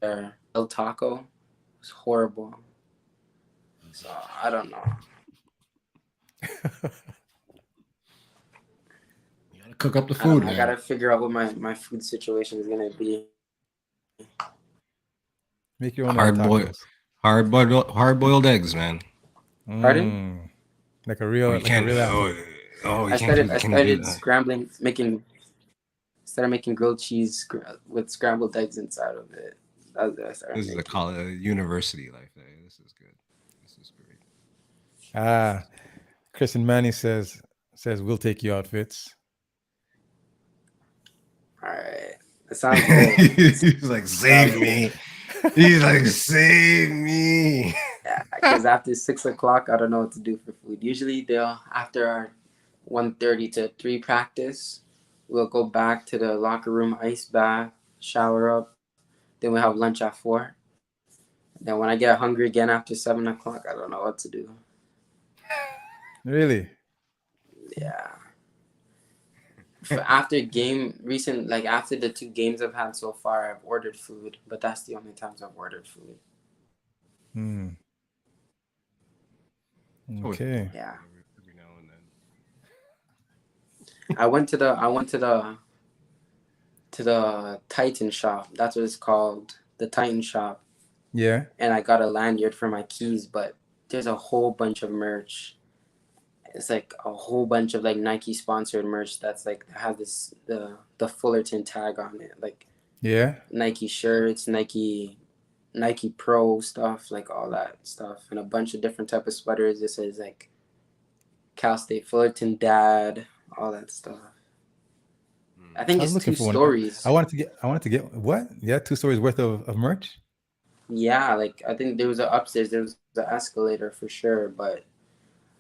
El Taco was horrible. So I don't know. You gotta cook up the I don't food, know. I man. gotta figure out what my food situation is gonna be. Make your own Hard-boiled, tacos. hard-boiled eggs, man. Pardon? Like a Oh, real, you like a can't. real Oh, athlete. you can't do. I Can you do started that? started making grilled cheese with scrambled eggs inside of it. That's what I started This is a making. college university life. This is good. This is great. Ah, Christian Manny says we'll take you out, Fitz. All right, that sounds good. He's like, save me. He's like, save me. Yeah, because after 6 o'clock, I don't know what to do for food. Usually, after our 1:30 to 3 practice, we'll go back to the locker room, ice bath, shower up. Then we'll have lunch at 4. Then when I get hungry again after 7 o'clock, I don't know what to do. Really? Yeah. After after the 2 games I've had so far, I've ordered food, but that's the only times I've ordered food. Okay. Yeah. Every now and then. I went to the Titan shop. That's what it's called, the Titan shop. Yeah. And I got a lanyard for my keys, but there's a whole bunch of merch. It's like a whole bunch of like Nike sponsored merch that's like have the Fullerton tag on it, like Yeah. Nike shirts, Nike Pro stuff, like all that stuff, and a bunch of different type of sweaters. This is like Cal State Fullerton Dad, all that stuff. I think I was it's looking 2 for one. stories. I wanted to get what? Yeah, 2 stories worth of merch. Yeah, like I think there was an upstairs, there was the escalator for sure, but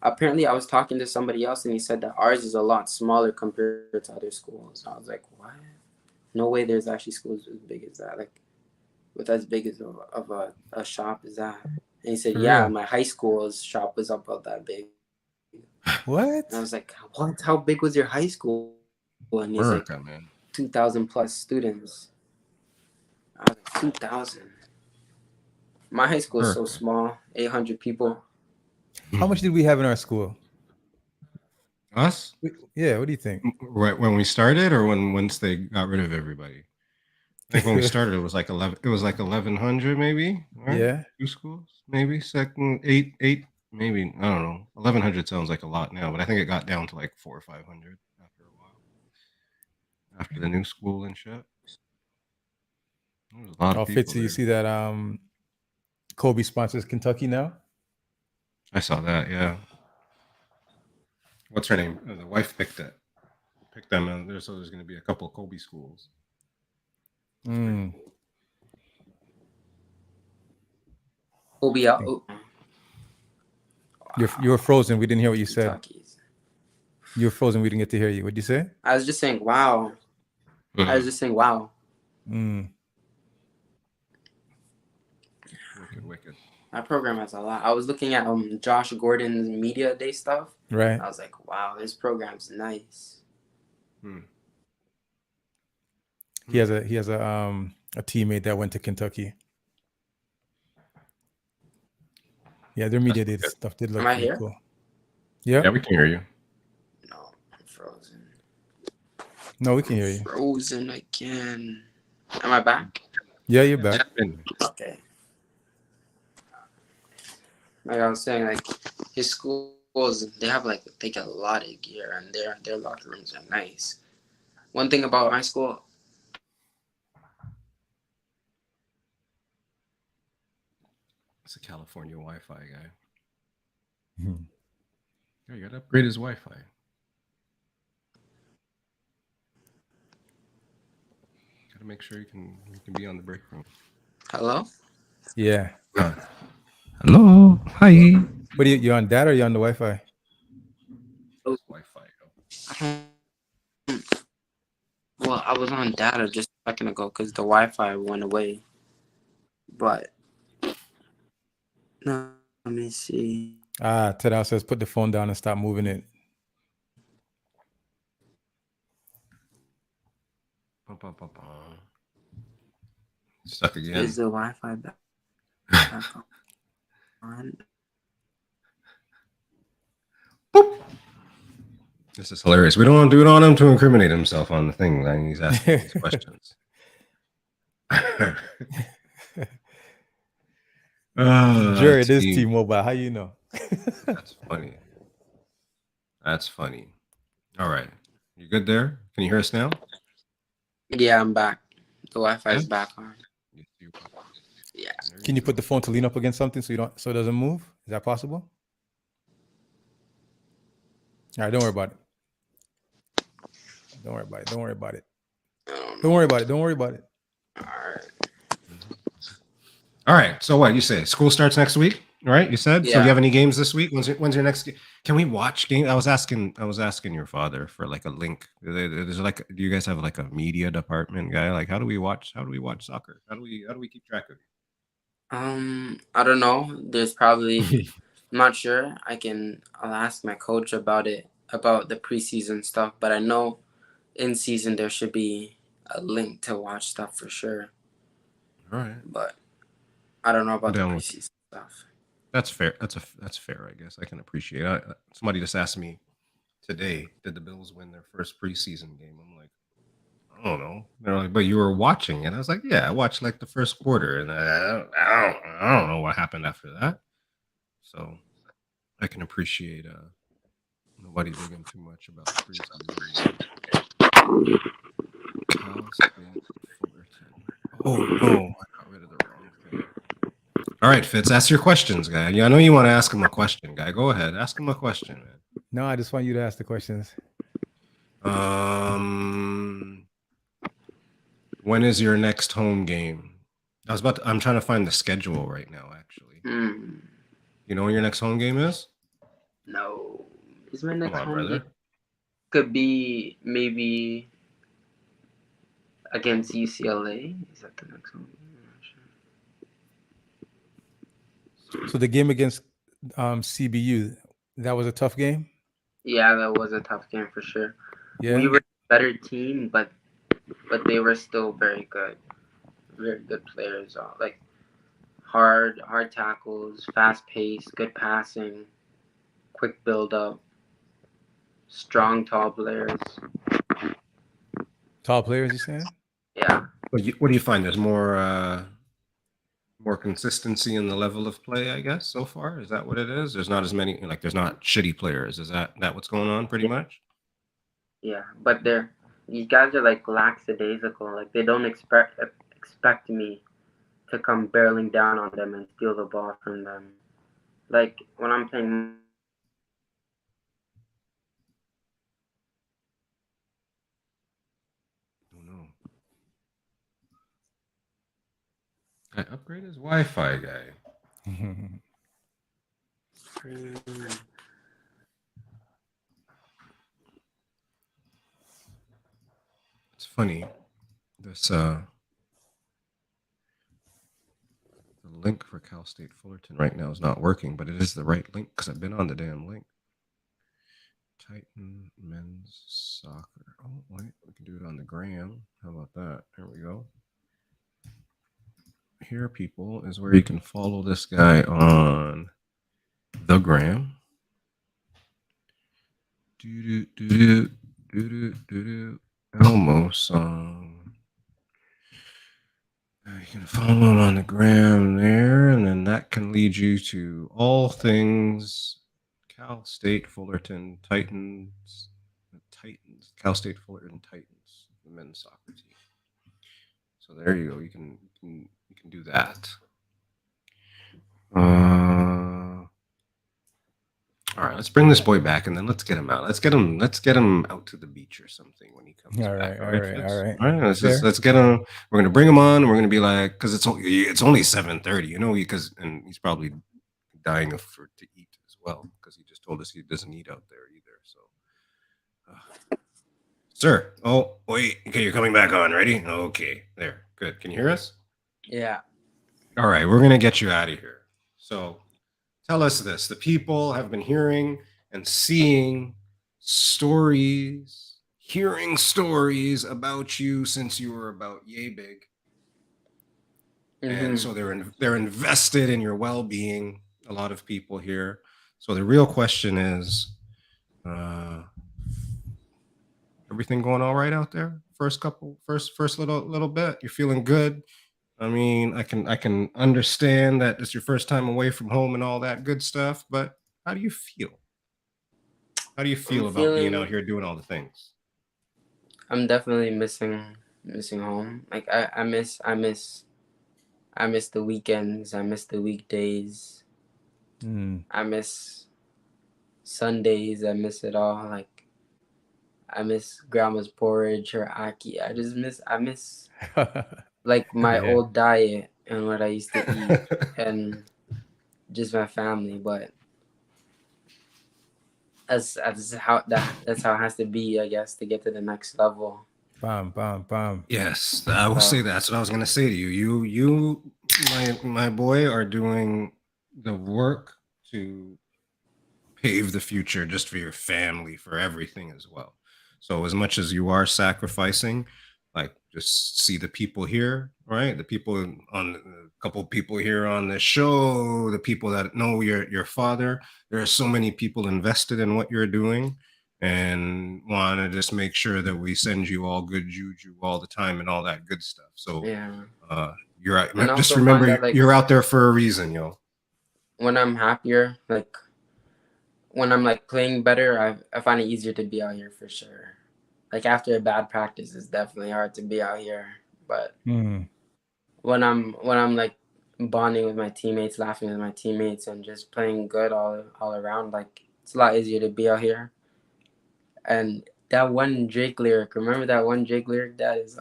apparently I was talking to somebody else and he said that ours is a lot smaller compared to other schools. I was like, what? No way there's actually schools as big as that, like with as big as of a shop as that. And he said, For yeah, real? my high school's shop was about that big. What? And I was like, what? How big was your high school? And he's like, America, man. 2,000 plus students. I was like, 2,000. My high school is so America. small, 800 people. How much did we have in our school? Us? Yeah. What do you think? Right when we started, or once they got rid of everybody? I think when we started, it was like 11. It was like 1,100, maybe. Right? Yeah. 2 schools, maybe. Second, eight, maybe. I don't know. 1,100 sounds like a lot now, but I think it got down to like 400 or 500 after a while. After the new school and shit. There was a lot of people Fitzy, you there. see that Kobe sponsors Kentucky now? I saw that. Yeah. What's her name? The wife picked them. And there's going to be a couple of Kobe schools. Kobe out. You were frozen. We didn't hear what you said. Kentucky's. You were frozen. We didn't get to hear you. What'd you say? I was just saying, wow. I was just saying, wow. Wicked. That program has a lot. I was looking at Josh Gordon's media day stuff. Right. I was like, wow, this program's nice. He has a teammate that went to Kentucky. Yeah, their media day stuff did look Am I pretty here? cool. Yeah. Yeah, we can hear you. No, I'm frozen. No, we can hear you. Frozen again. Am I back? Yeah, you're back. Okay. Like I was saying, like his schools, they have like a lot of gear, and their locker rooms are nice. One thing about my school. It's a California Wi-Fi guy. Yeah, you got to upgrade his Wi-Fi. Got to make sure you can be on the break room. Hello? Yeah. Hello. Hi. What are you on data or you on the Wi-Fi? Wi-Fi. Well, I was on data just a second ago because the Wi-Fi went away. But no, let me see. Tadao says put the phone down and stop moving it. Stuck again. Is the Wi-Fi back on? Boop. This is hilarious. We don't want to want him to incriminate himself on the thing. And he's asking these questions. Jared is T-Mobile. How you know? That's funny. That's funny. All right. You good there? Can you hear us now? Yeah, I'm back. The Wi-Fi is back on. Yeah. Can you put the phone to lean up against something so it doesn't move? Is that possible? All right, don't worry about it. Don't worry about it. Don't worry about it. Don't worry about it. Don't worry about it. All right. All right. So what you say? School starts next week, right? You said. Yeah. So you have any games this week? When's your next game? Can we watch game? I was asking your father for like a link. There's like, do you guys have like a media department guy? Like, how do we watch soccer? How do we keep track of it? I don't know. There's probably, I'm not sure. I'll ask my coach about it, about the preseason stuff. But I know in season there should be a link to watch stuff for sure. All right. But I don't know about the preseason stuff. That's fair. That's fair. I guess I can appreciate it. Somebody just asked me today, did the Bills win their first preseason game? I'm like, I don't know. They're like, but you were watching it. I was like, yeah, I watched like the first quarter, and I don't know what happened after that. So I can appreciate nobody digging too much about the preseason. Oh no, I got rid of the wrong thing. All right, Fitz, ask your questions, guy. Yeah, I know you want to ask him a question, guy. Go ahead, ask him a question, man. No, I just want you to ask the questions. When is your next home game? I'm trying to find the schedule right now, actually. You know when your next home game is? No. Is my next home game? Could be maybe against UCLA. Is that the next home game? I'm not sure. So the game against CBU, that was a tough game? Yeah, that was a tough game for sure. Yeah. We were a better team, but they were still very good. Very good players. Like hard tackles, fast pace, good passing, quick build up, strong tall players. Tall players, you saying? Yeah. What do you find? There's more consistency in the level of play, I guess, so far. Is that what it is? There's not as many, like there's not shitty players. Is that what's going on pretty much? Yeah, but these guys are like lackadaisical. Like they don't expect me to come barreling down on them and steal the ball from them. Like when I'm playing. Oh no. I upgrade his Wi-Fi guy. It's funny. This the link for Cal State Fullerton right now is not working, but it is the right link because I've been on the damn link. Titan men's soccer. Oh wait, we can do it on the gram. How about that? There we go. Here, people, is where you can follow this guy on the gram. Almost. You can follow him on the gram there, and then that can lead you to all things Cal State Fullerton Titans, Cal State Fullerton Titans, the men's soccer team. So there you go. You can do that. All right, let's bring this boy back, and then let's get him out. Let's get him out to the beach or something when he comes back. All right. Let's get him. We're gonna bring him on. We're gonna be like, because it's only 7:30, you know, and he's probably dying to eat as well because he just told us he doesn't eat out there either. So, sir. Oh wait, okay, you're coming back on. Ready? Okay, there. Good. Can you hear us? Yeah. All right, we're gonna get you out of here. So. Tell us this. The people have been hearing and seeing hearing stories about you since you were about yay big. and so Mm-hmm. they're invested in your well-being. A lot of people here. So the real question is, uh, everything going all right out there? First little bit, you're feeling good. I mean, I can understand that it's your first time away from home and all that good stuff, but how do you feel? How do you I'm feel about being out feeling. here doing all the things? I'm definitely missing home. Like I miss the weekends. I miss the weekdays. Mm. I miss Sundays. I miss it all. Like I miss grandma's porridge, her aki. I miss like my Yeah. old diet and what I used to eat and just my family. But that's how it has to be, I guess, to get to the next level. Bam, bam, bam. Yes, I will So say that's what I was gonna say to you. My boy, are doing the work to pave the future just for your family, for everything as well. So as much as you are sacrificing, like just see the people here, right? The people on a couple people here on the show, the people that know your father. There are so many people invested in what you're doing, and want to just make sure that we send you all good juju all the time and all that good stuff. So yeah, you're out. and I Just also find remember that like you're out there for a reason, yo. when I'm happier, like when I'm like playing better, I find it easier to be out here for sure. Like after a bad practice, it's definitely hard to be out here. But Mm. when I'm like bonding with my teammates, laughing with my teammates, and just playing good all around, like it's a lot easier to be out here. And that one Drake lyric, remember that one Drake lyric that is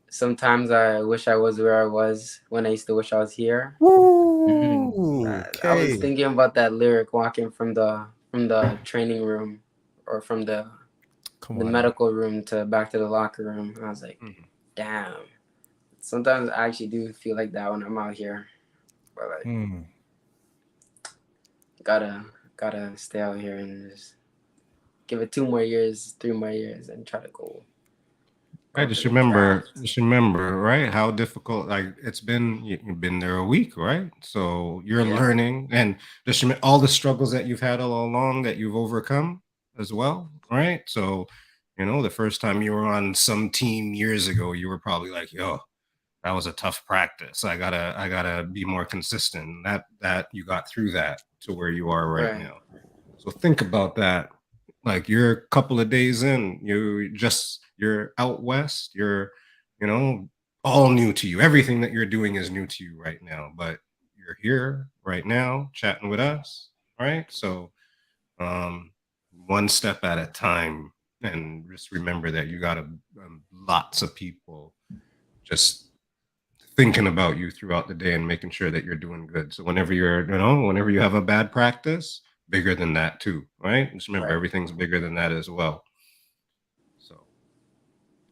sometimes I wish I was where I was when I used to wish I was here. Woo. I was Okay. thinking about that lyric walking from the training room or from Come the on now. medical room to back to the locker room. I was like, Mhm. damn. Sometimes I actually do feel like that when I'm out here. But like Mm. gotta gotta stay out here and just give it 2 more years, 3 more years and try to Right, go for the draft. just remember, right? How difficult, like it's been, you've been there a week, right? So you're Yeah. learning, and just all the struggles that you've had all along that you've overcome as well, right? So, the first time you were on some team years ago, you were probably like, yo, that was a tough practice. I gotta be more consistent. That you got through that to where you are right Right. now. So think about that. Like you're a couple of days in, you're out west, you're, you know, all new to you. Everything that you're doing is new to you right now, but you're here right now chatting with us, right? So um one step at a time, and just remember that you got lots of people just thinking about you throughout the day and making sure that you're doing good. So whenever you have a bad practice, bigger than that too, right? Just remember Right. everything's bigger than that as well. So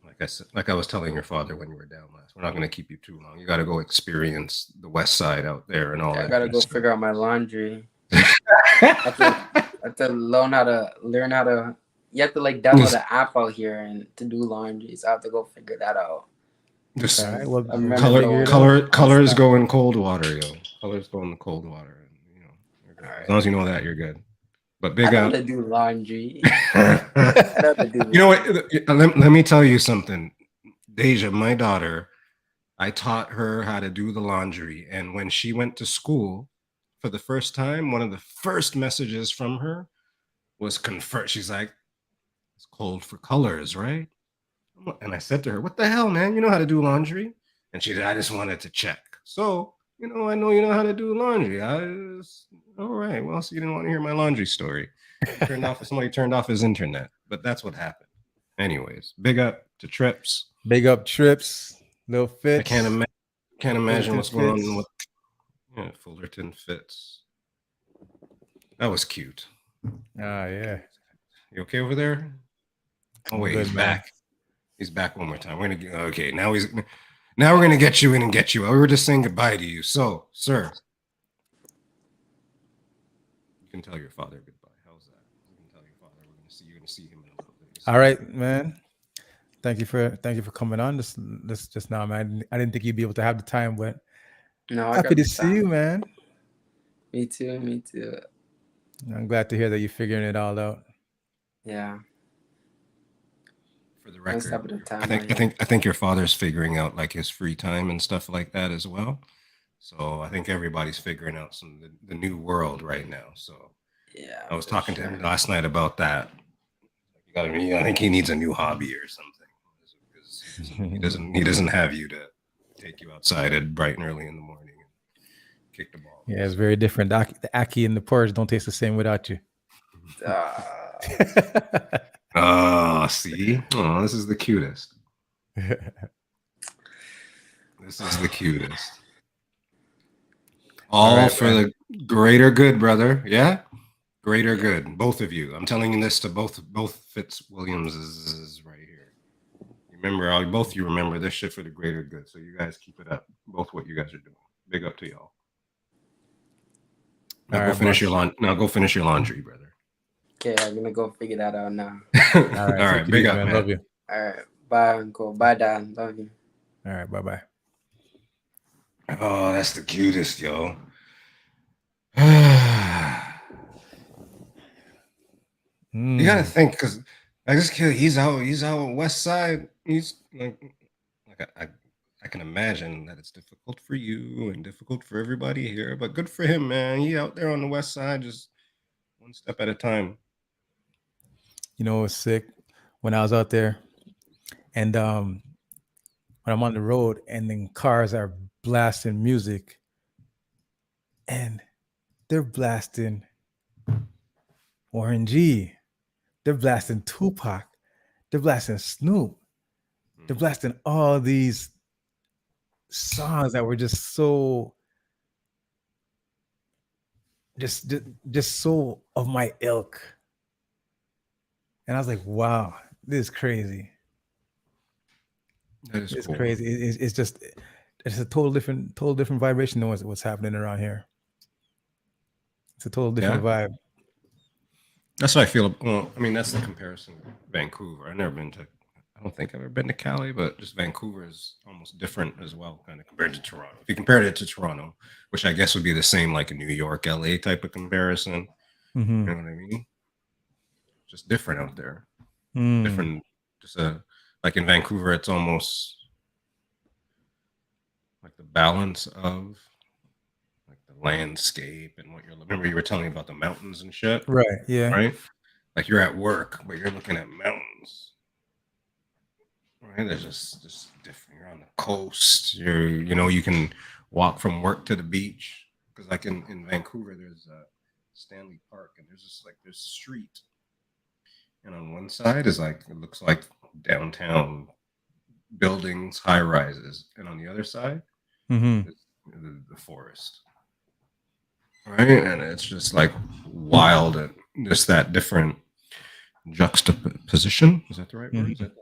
like I said, like I was telling your father when you were down last, we're not going to keep you too long. You got to go experience the west side out there and all Yeah, I that gotta good go stuff. figure out my laundry. I have to I have to learn how to you have to like download just the app out here and to do laundry. So I have to go figure that out. All just right. Because Well, I'm we're gonna running color figure low it out. on colors stuff. go in cold water, yo. Colors go in the cold water, and you're All good. As long right. as you know that, you're good. But I big know how up. to do laundry. You I know how to do know what? laundry. Let me tell you something. Deja, my daughter, I taught her how to do the laundry. And when she went to school for the first time, one of the first messages from her was confirmed. She's like, it's cold for colors, right? And I said to her, what the hell, man? You know how to do laundry? And she said, I just wanted to check. So, I know you know how to do laundry. All right. Well, so you didn't want to hear my laundry story. Somebody turned off his internet, but that's what happened. Anyways, big up to Trips. Big up trips, Lil I can't Fitz, imagine. Can't imagine Fullerton what's going on Fitz. with Fullerton Fitz. That was cute. Ah, yeah. You okay over there? Oh I'm wait, good, he's man. back. He's back one more time. We're gonna get okay. Now we're gonna get you in and get you out. We were just saying goodbye to you. So, sir, you can tell your father goodbye. How's that? You can tell your father we're gonna see him in a little bit. You say All right, goodbye. man. Thank you for coming on this just now, man. I didn't think you'd be able to have the time, but No, I happy got to the see you, time. man. Me too. Me too. I'm glad to hear that you're figuring it all out. Yeah. For the One step record, at a time. I think your father's figuring out like his free time and stuff like that as well. So I think everybody's figuring out the new world right now. So Yeah. I was for talking to sure. him last night about that. I think he needs a new hobby or something because he doesn't have you to take you outside at bright and early in the morning and kick the ball. Yeah, it's very different. The Aki and the Porsche don't taste the same without you. Oh, see? Oh, this is the cutest. This is the cutest. All right, for man. the greater good, brother. Yeah? Greater good. Both of you. I'm telling you this to both Fitzwilliams is right here. Remember, both you remember this shit for the greater good. So you guys keep it up. Both what you guys are doing. Big up to y'all. Now All go right, finish boss. your go finish your laundry, brother. Okay, I'm gonna go figure that out now. All right, All right, big up, man. Love you. All right. Bye, Uncle. Bye, Dad. Love you. All right, bye. Oh, that's the cutest, yo. You gotta think, because like this kid, he's out west side. He's like I can imagine that it's difficult for you and difficult for everybody here, but good for him, man. He out there on the west side, just one step at a time. You know, it was sick when I was out there, and when I'm on the road, and then cars are blasting music, and they're blasting Warren G, they're blasting Tupac, they're blasting Snoop, they're blasting all these songs that were just so just so of my ilk. And I was like, wow, this is crazy. That is It's cool. crazy. It's just it's a total different vibration than what's happening around here. It's a total different vibe. That's what I feel. Well, I mean, that's the comparison with Vancouver. I don't think I've ever been to Cali, but just Vancouver is almost different as well, kind of compared to Toronto. If you compared it to Toronto, which I guess would be the same like a New York, LA type of comparison. Mm-hmm. You know what I mean? Just different out there. Mm. Different. Just like in Vancouver, it's almost like the balance of like the landscape and what remember you were telling me about the mountains and shit. Right. Yeah. Right. Like you're at work, but you're looking at mountains. Right. They're just different. You're on the coast. You can walk from work to the beach. Because like in Vancouver, there's Stanley Park, and there's this street. And on one side is it looks like downtown buildings, high rises. And on the other side is the forest. Right. And it's just like wild and just that different juxtaposition. Is that the right word? Is that...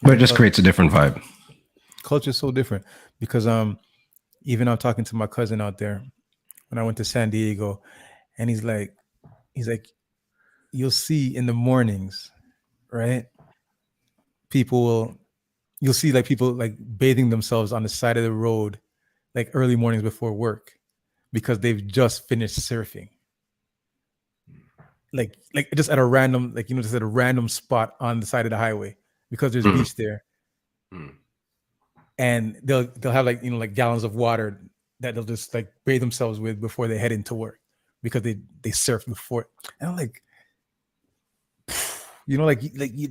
But it just creates a different vibe. Culture is so different because even I'm talking to my cousin out there when I went to San Diego, and he's like, you'll see in the mornings, right? You'll see like people like bathing themselves on the side of the road, like early mornings before work, because they've just finished surfing. Like just at a random, just at a random spot on the side of the highway because there's beach there. And they'll have like gallons of water that they'll just like bathe themselves with before they head into work because they surfed before. And I'm like, you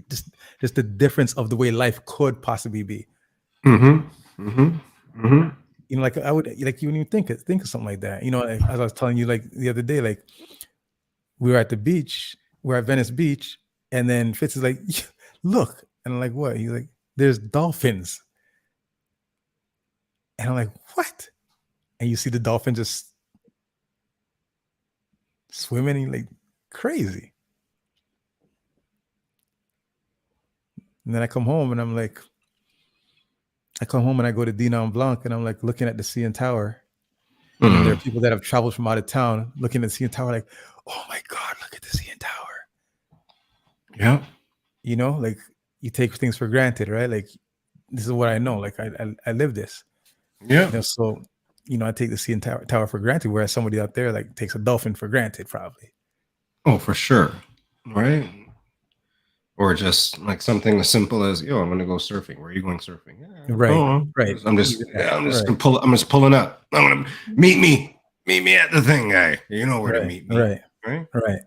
just the difference of the way life could possibly be. You know, like I would you wouldn't even think of something like that. You know, like, as I was telling you like the other day, like we were at the beach, we're at Venice Beach, and then Fitz is like, look, and I'm like, what? He's like, there's dolphins. And I'm like, what? And you see the dolphin just swimming like crazy. And then I come home and I'm like, I go to Dinan Blanc and I'm like looking at the CN Tower. And there are people that have traveled from out of town looking at the CN Tower like, oh my God, look at the CN Tower. Yeah. You know, like you take things for granted, right? Like this is what I know. Like I live this. Yeah. You know, so I take the CN Tower for granted, whereas somebody out there like takes a dolphin for granted, probably. Oh, for sure. Right. Or just like something as simple as, yo, I'm gonna go surfing. Where are you going surfing? Yeah, Right. go on. Right. I'm just Even that. I'm just Right. I'm just pulling up. I'm gonna meet me at the thing, guy. You know where to Right. meet me. Right. Right? Right.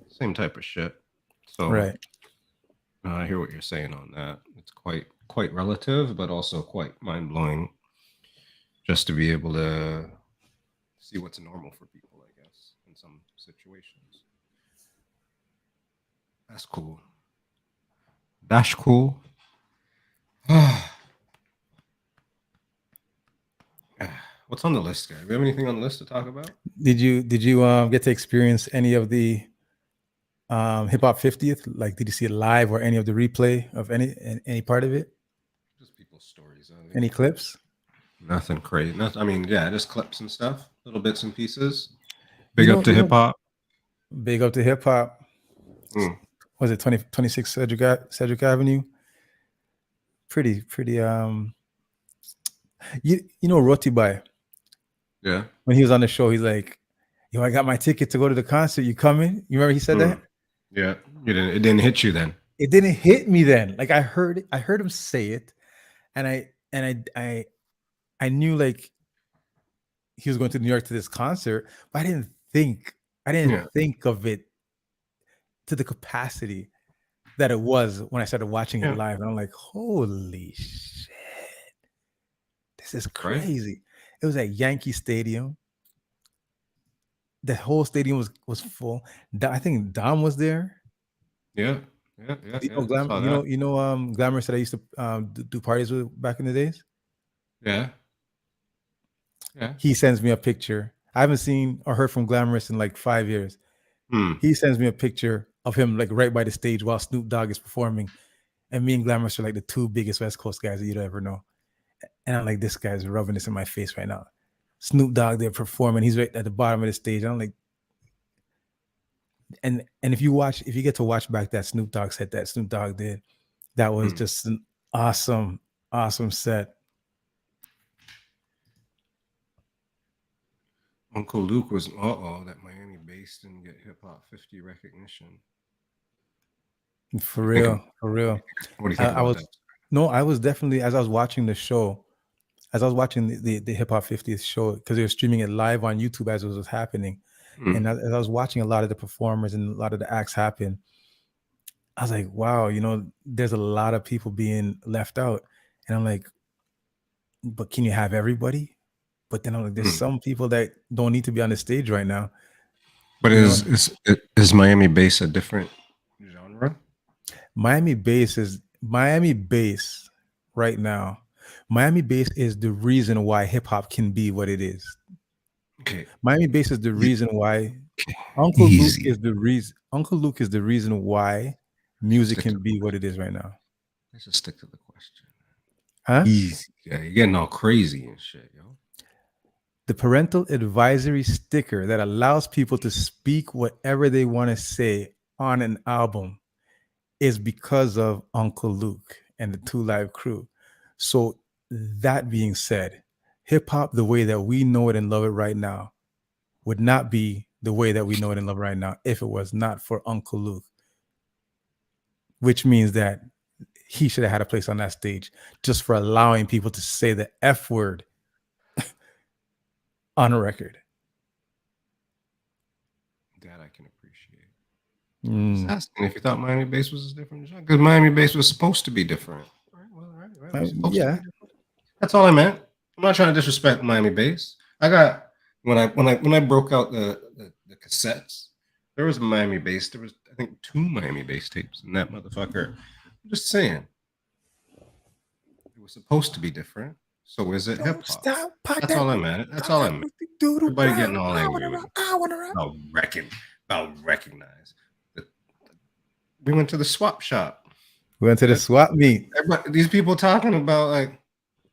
Same type of shit. So Right. I hear what you're saying on that. It's quite relative, but also quite mind blowing just to be able to see what's normal for people, I guess, in some situations. That's cool. That's cool. What's on the list, guy? Do we have anything on the list to talk about? Did you get to experience any of the hip hop 50th? Like, did you see it live or any of the replay of any part of it? Just people's stories. Any clips? Nothing crazy. Nothing. I mean, yeah, just clips and stuff, little bits and pieces. Big up to hip hop. Big up to hip hop. Was it 26 Cedric Avenue? Pretty. You know Roti Bai? Yeah. When he was on the show, he's like, "Yo, I got my ticket to go to the concert. You coming?" You remember he said that? Yeah. It didn't hit you then. It didn't hit me then. Like I heard him say it, and I knew like he was going to New York to this concert, but I didn't think of it to the capacity that it was when I started watching it live. And I'm like, holy shit, this is crazy. Right? It was at Yankee Stadium. The whole stadium was full. I think Dom was there. Yeah. Glamorous that I used to do parties with back in the days. Yeah. He sends me a picture. I haven't seen or heard from Glamorous in like 5 years. He sends me a picture of him like right by the stage while Snoop Dogg is performing, and me and Glamorous are like the two biggest West Coast guys that you'd ever know. And I'm like, this guy's rubbing this in my face right now. Snoop Dogg, they're performing. He's right at the bottom of the stage. And I'm like, and if you get to watch back that Snoop Dogg set that Snoop Dogg did, that was just an awesome set. Uncle Luke was that Miami bass didn't get hip hop 50 recognition. For real. What do you think about that? No, I was definitely, as I was watching the show, as I was watching the hip hop 50th show, because they were streaming it live on YouTube as it was happening. And as I was watching a lot of the performers and a lot of the acts happen, I was like, wow, there's a lot of people being left out. And I'm like, but can you have everybody? But then I'm like, there's some people that don't need to be on the stage right now. But is Miami bass a different genre? Miami bass right now. Miami bass is the reason why hip hop can be what it is. Okay. Miami bass is the reason why Uncle Luke is the reason. Uncle Luke is the reason why music can be what it is right now. Let's just stick to the question. Huh? Easy. Yeah, you're getting all crazy and shit, yo. The parental advisory sticker that allows people to speak whatever they want to say on an album is because of Uncle Luke and the 2 Live Crew. So that being said, hip hop, the way that we know it and love it right now, would not be the way that we know it and love it right now if it was not for Uncle Luke. Which means that he should have had a place on that stage just for allowing people to say the F word on a record. That I can appreciate. I was asking if you thought Miami bass was a different genre, because Miami bass was supposed to be different. Right. Yeah. That's all I meant. I'm not trying to disrespect Miami bass. I got when I broke out the cassettes, there was a Miami bass. There was, I think, 2 Miami bass tapes in that motherfucker. I'm just saying. It was supposed to be different. So is it hip hop? That's all I meant. That's all I meant. Everybody getting all angry with about recognize. We went to the swap shop. We went to the swap meet. These people talking about like,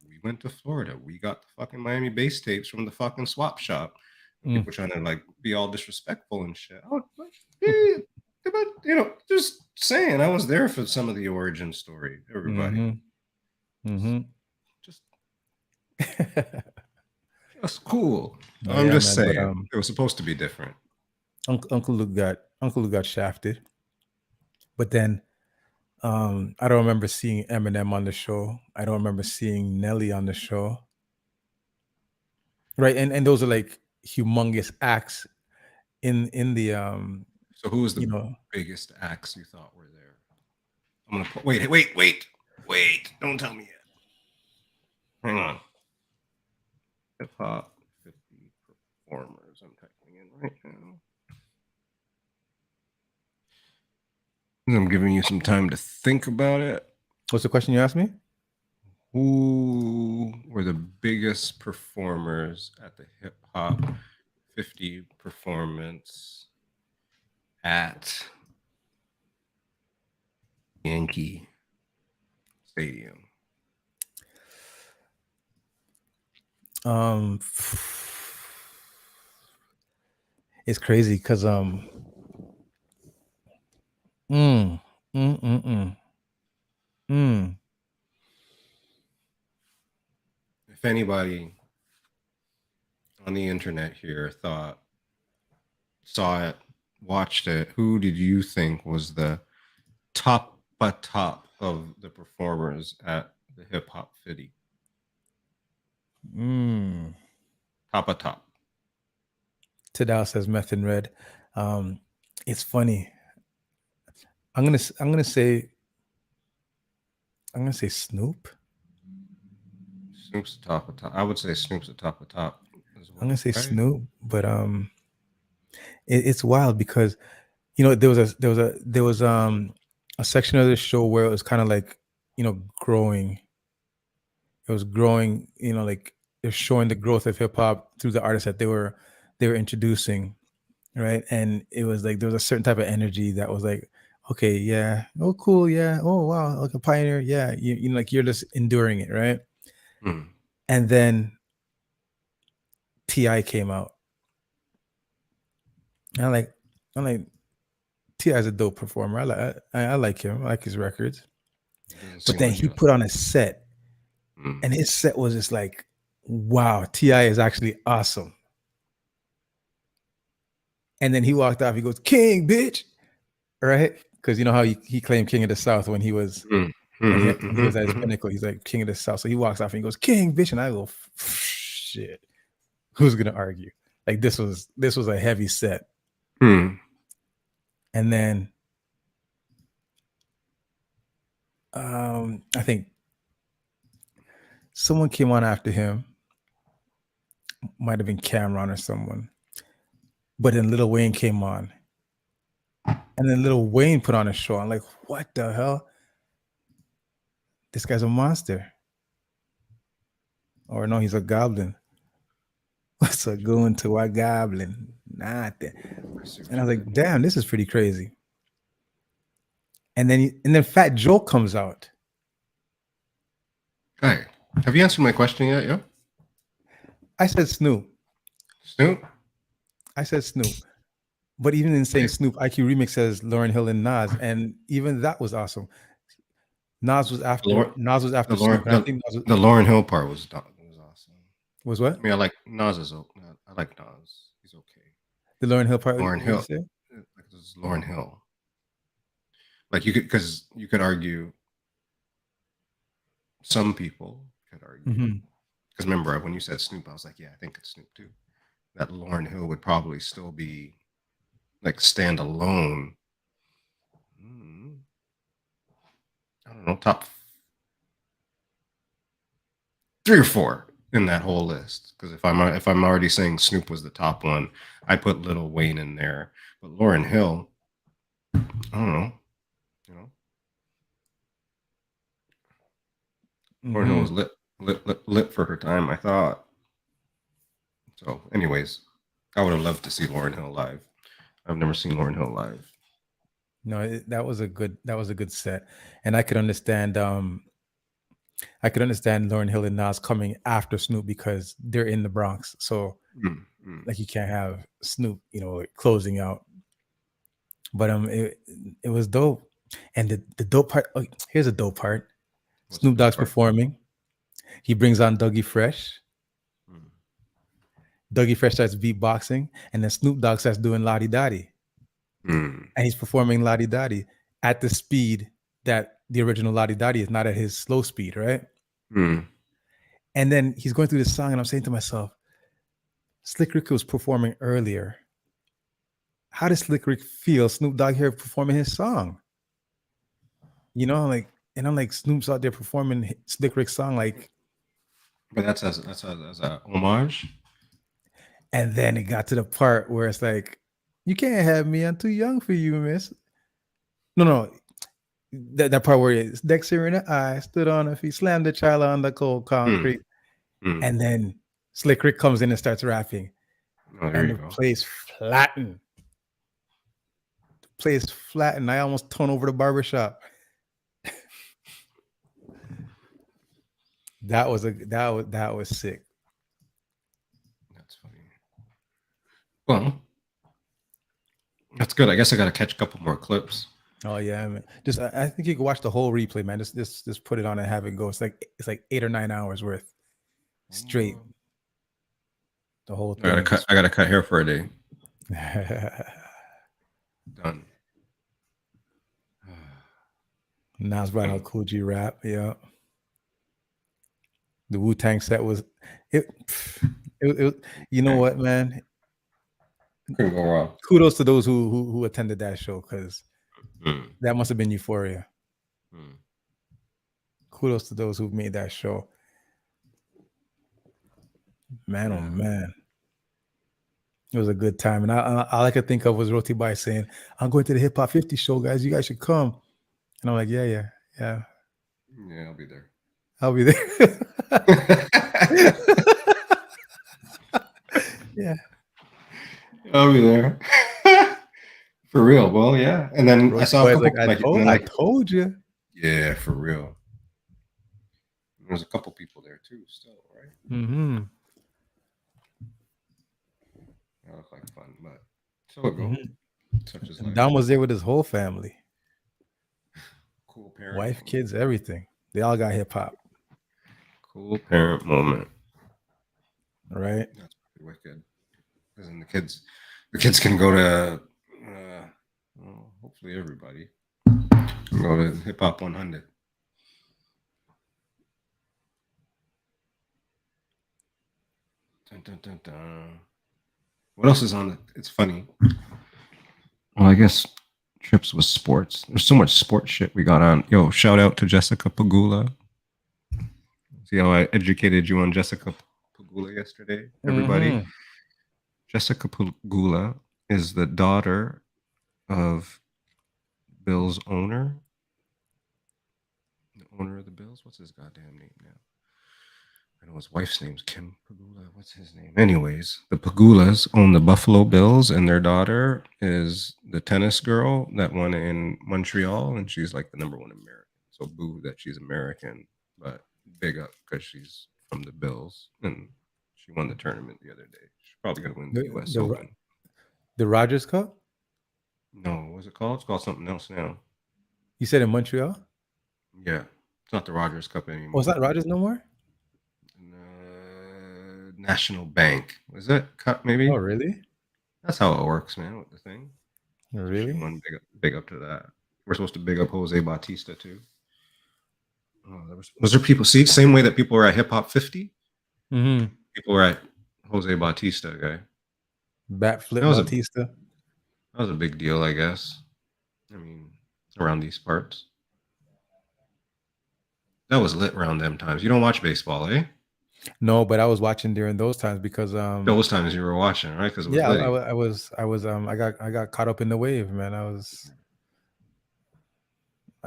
we went to Florida. We got the fucking Miami bass tapes from the fucking swap shop. People trying to like be all disrespectful and shit. Oh, just saying, I was there for some of the origin story. Everybody, just cool. I'm Yeah, just man. But saying, it was supposed to be different. Uncle Luke got shafted. But then I don't remember seeing Eminem on the show. I don't remember seeing Nelly on the show. Right, and those are like humongous acts in the So who was the biggest acts you thought were there? I'm gonna put, wait! Don't tell me yet. Hang on. Hip hop 50 performers. I'm typing in right now. I'm giving you some time to think about it. What's the question you asked me? Who were the biggest performers at the Hip Hop 50 performance at Yankee Stadium? It's crazy because If anybody on the internet here saw it, watched it, who did you think was the top of the performers at the Hip Hop 50? Top. Tadal says Meth and Red. It's funny. I'm gonna say Snoop. Snoop's top of top. I would say Snoop's the top of top as well. I'm gonna say Snoop, but it's wild because there was a section of the show where it was kind of like growing. It was growing, like they're showing the growth of hip hop through the artists that they were introducing, right? And it was like there was a certain type of energy that was like, okay, yeah, oh cool, yeah, oh wow, like a pioneer, yeah, like you're just enduring it, right? And then T.I. came out. And I'm like T.I. is a dope performer. I like him. I like his records. But then he put on a set, and his set was just like, wow, T.I. is actually awesome. And then he walked off. He goes, "King, bitch," right? Because you know how he claimed King of the South when he was when he was at his pinnacle. He's like King of the South. So he walks off and he goes, "King, bitch," and I go, "Shit, who's gonna argue?" Like this was a heavy set. And then I think someone came on after him. Might have been Cameron or someone. But then Lil Wayne came on. And then Lil Wayne put on a show. I'm like, what the hell? This guy's a monster. Or no, he's a goblin. What's a going to a goblin? Nothing. And I was like, damn, this is pretty crazy. And then Fat Joe comes out. Hey, have you answered my question yet, yo? I said Snoop. Snoop? I said Snoop. But even in saying Snoop, IQ Remix says Lauryn Hill and Nas, and even that was awesome. Nas was after Snoop. I think the Lauryn Hill part was awesome. Was what? I mean, I like Nas. I like Nas. He's okay. The Lauryn Hill part. Lauryn Hill. Like this is Lauryn Hill. Like you could argue. Some people could argue because remember when you said Snoop, I was like, yeah, I think it's Snoop too. That Lauryn Hill would probably still be like stand alone. I don't know, top 3 or 4 in that whole list. Because if I'm already saying Snoop was the top one, I put Lil Wayne in there. But Lauryn Hill, I don't know, Lauryn Hill was lit for her time, I thought. So, anyways, I would have loved to see Lauryn Hill live. I've never seen Lauryn Hill live. No, that was a good set, and I could understand. I could understand Lauryn Hill and Nas coming after Snoop because they're in the Bronx, so like you can't have Snoop, closing out. But it was dope. And the dope part, oh, here's a dope part. What's Snoop the Dogg's part? performing. He brings on Dougie Fresh. Mm. Dougie Fresh starts beatboxing, and then Snoop Dogg starts doing Lottie Dottie. Mm. And he's performing Lottie Dottie at the speed that the original Lottie Dottie is, not at his slow speed, right? Mm. And then he's going through this song, and I'm saying to myself, Slick Rick was performing earlier. How does Slick Rick feel Snoop Dogg here performing his song? You know, like, and I'm like, Snoop's out there performing Slick Rick's song, like. But that's as a homage. And then it got to the part where it's like, you can't have me. I'm too young for you, miss. No. That part where it's Dexter in the eye, stood on her feet, slammed the child on the cold concrete. Mm. And then Slick Rick comes in and starts rapping. Oh, there And you the go. place flattened. I almost turned over the barbershop. That was sick. That's funny. Well, that's good. I guess I got to catch a couple more clips. Oh yeah, man. Just I think you can watch the whole replay, man. Just put it on and have it go. It's like 8 or 9 hours worth straight. The whole thing. I gotta cut hair for a day. Done. Nas brought out Cool G rap. Yeah. The Wu-Tang set was it. You know what, man? Couldn't go wrong. Kudos to those who attended that show, because that must have been euphoria. Kudos to those who made that show. Man, oh man. It was a good time. And all I could think of was Roti Bai saying, I'm going to the Hip Hop 50 show, guys. You guys should come. And I'm like, yeah. Yeah, I'll be there. Yeah. I'll be there. For real. Well, yeah. And then I saw a couple, I told you. Yeah, for real. There's a couple people there too, still, right? Mm-hmm. That looked like fun, but so it goes. Such as life. Don was there with his whole family. Cool parent. Wife, moment. Kids, everything. They all got hip hop. Cool parent moment. Right. That's pretty wicked. Because then the kids can go to, hopefully everybody, go to Hip Hop 100. Dun, dun, dun, dun. What else is on it? It's funny. Well, I guess trips was sports. There's so much sports shit we got on. Yo, shout out to Jessica Pegula. See how I educated you on Jessica Pegula yesterday, everybody? Jessica Pegula is the daughter of Bill's owner. The owner of the Bills? What's his goddamn name now? I know his wife's name's Kim Pegula. What's his name? Anyways, the Pegulas own the Buffalo Bills, and their daughter is the tennis girl that won in Montreal, and she's like the #1 American. So boo that she's American, but big up because she's from the Bills, and she won the tournament the other day. She's probably going to win the U.S. Open. The Rogers Cup? No, what's it called? It's called something else now. You said in Montreal? Yeah. It's not the Rogers Cup anymore. Oh, it's not Rogers no more? National Bank. Was it Cup maybe? Oh, really? That's how it works, man, with the thing. Really? One big up to that. We're supposed to big up Jose Bautista too. Was there people, see, same way that people were at Hip Hop 50? People were at Jose Bautista, guy. Bat flip Bautista. That was a big deal, I guess. I mean, around these parts. That was lit around them times. You don't watch baseball, eh? No, but I was watching during those times because those times you were watching, right? Because I got caught up in the wave, man. I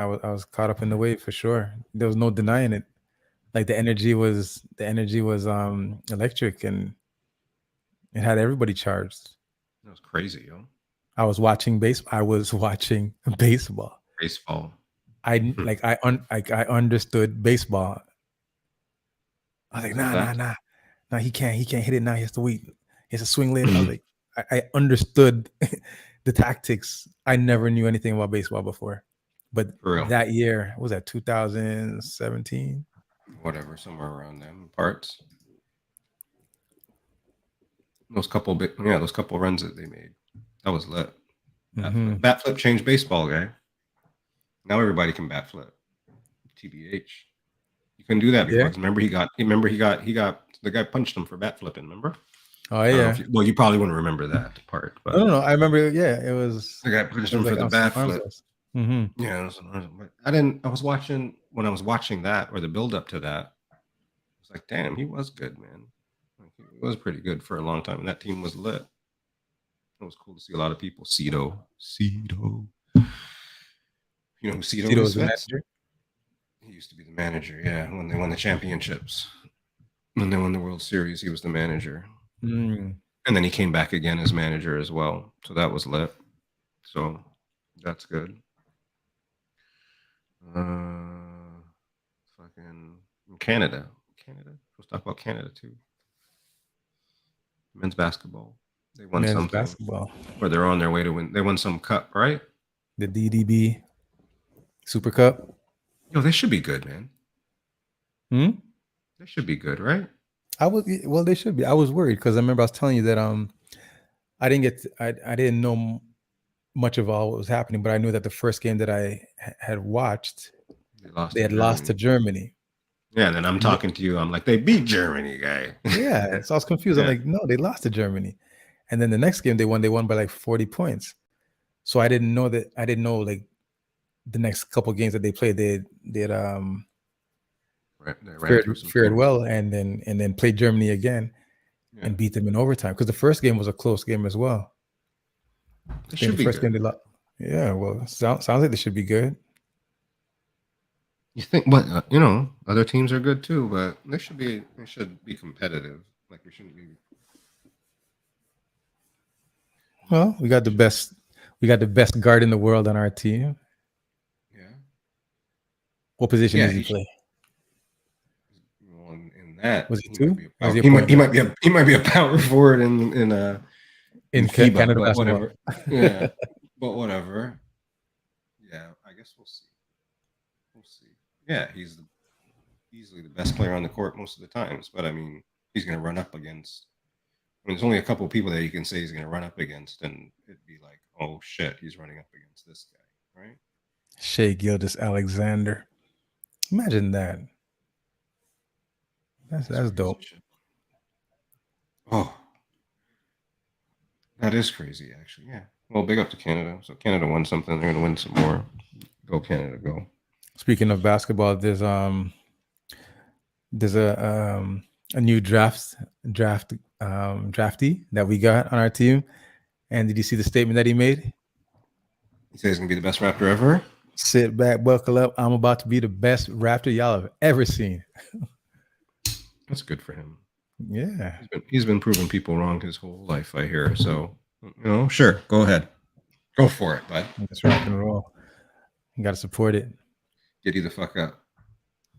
was caught up in the wave for sure. There was no denying it. Like the energy was electric, and it had everybody charged. That was crazy, yo. I was watching baseball. Baseball. I understood baseball. I was like, nah. He can't hit it now. He has to wait. He has to swing later. I was like, I understood the tactics. I never knew anything about baseball before, But For real. that year, what was that 2017? Whatever, somewhere around them parts. Those couple runs that they made. That was lit. Bat flip changed baseball, guy. Now everybody can bat flip. TBH. You couldn't do that before. Yeah. Remember the guy punched him for bat flipping, remember? Oh yeah. You probably wouldn't remember that part, but No. I remember. Yeah, it was. the guy punched him for the on bat some arm flip. wrestles. Yeah, I was watching when I was watching that or the build up to that. I was like, damn, he was good, man. Like, he was pretty good for a long time, and that team was lit. It was cool to see a lot of people. Cito. You know who Cito Tito is? was the manager. He used to be the manager, yeah, when they won the championships. When they won the World Series, he was the manager. And then he came back again as manager as well. So that was lit. So that's good. Fucking Canada. Let's talk about Canada too. Men's basketball. They won something. Basketball. Or they're on their way to win. They won some cup, right? The DDB Super Cup. Yo, they should be good, man. They should be good, right? They should be. I was worried because I remember I was telling you that I didn't know much of all what was happening, but I knew that the first game that I had watched, they had lost to Germany. Yeah, and then I'm talking to you. I'm like, they beat Germany, guy. Yeah, so I was confused. I'm like, no, they lost to Germany. And then the next game they won by like 40 points. So I didn't know like the next couple games that they played, they fared well, and then played Germany again and beat them in overtime because the first game was a close game as well. They should be good. Yeah, well, sounds like they should be good. You think, other teams are good too, but they should be competitive. Like we shouldn't be. Well, we got the best guard in the world on our team. Yeah. What position does he play? Well, in that was he two? He might be a power forward in FIBA, Canada but basketball. Whatever. Yeah, but whatever. Yeah, I guess we'll see. Yeah, he's easily the best player on the court most of the times. But I mean, he's going to run up against. There's only a couple of people that you can say he's going to run up against, and it'd be like, oh shit, he's running up against this guy, right? Shai Gilgeous-Alexander. Imagine that. That's dope. Shit. Oh, that is crazy, actually. Yeah. Well, big up to Canada. So Canada won something. They're going to win some more. Go Canada, go. Speaking of basketball, there's a new draftee that we got on our team. And did you see the statement that he made? He said he's gonna be the best Raptor ever. Sit back, buckle up. I'm about to be the best Raptor y'all have ever seen. That's good for him. Yeah, he's been proving people wrong his whole life, I hear. So sure, go ahead, go for it, bud. Let's rock and roll. You gotta support it. Giddy the fuck up.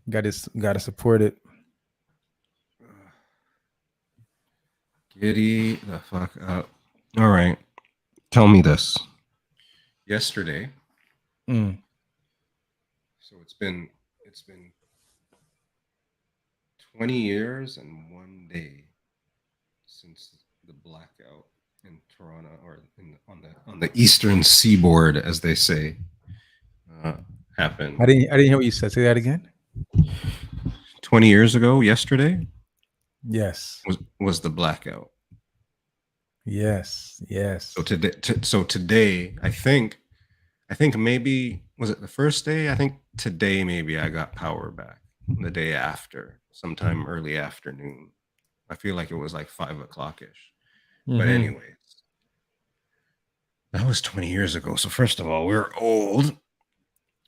Gotta support it. Giddy the fuck up. All right. Tell me this. Yesterday. So it's been 20 years and 1 day since the blackout in Toronto, or on the eastern seaboard, as they say, happened. I didn't hear what you said. Say that again. 20 years ago, yesterday. Yes. Was the blackout. Yes. So today, I think maybe, was it the first day? I think today maybe I got power back. The day after, sometime early afternoon. I feel like it was like 5 o'clock-ish. But anyways, that was 20 years ago. So first of all, we're old,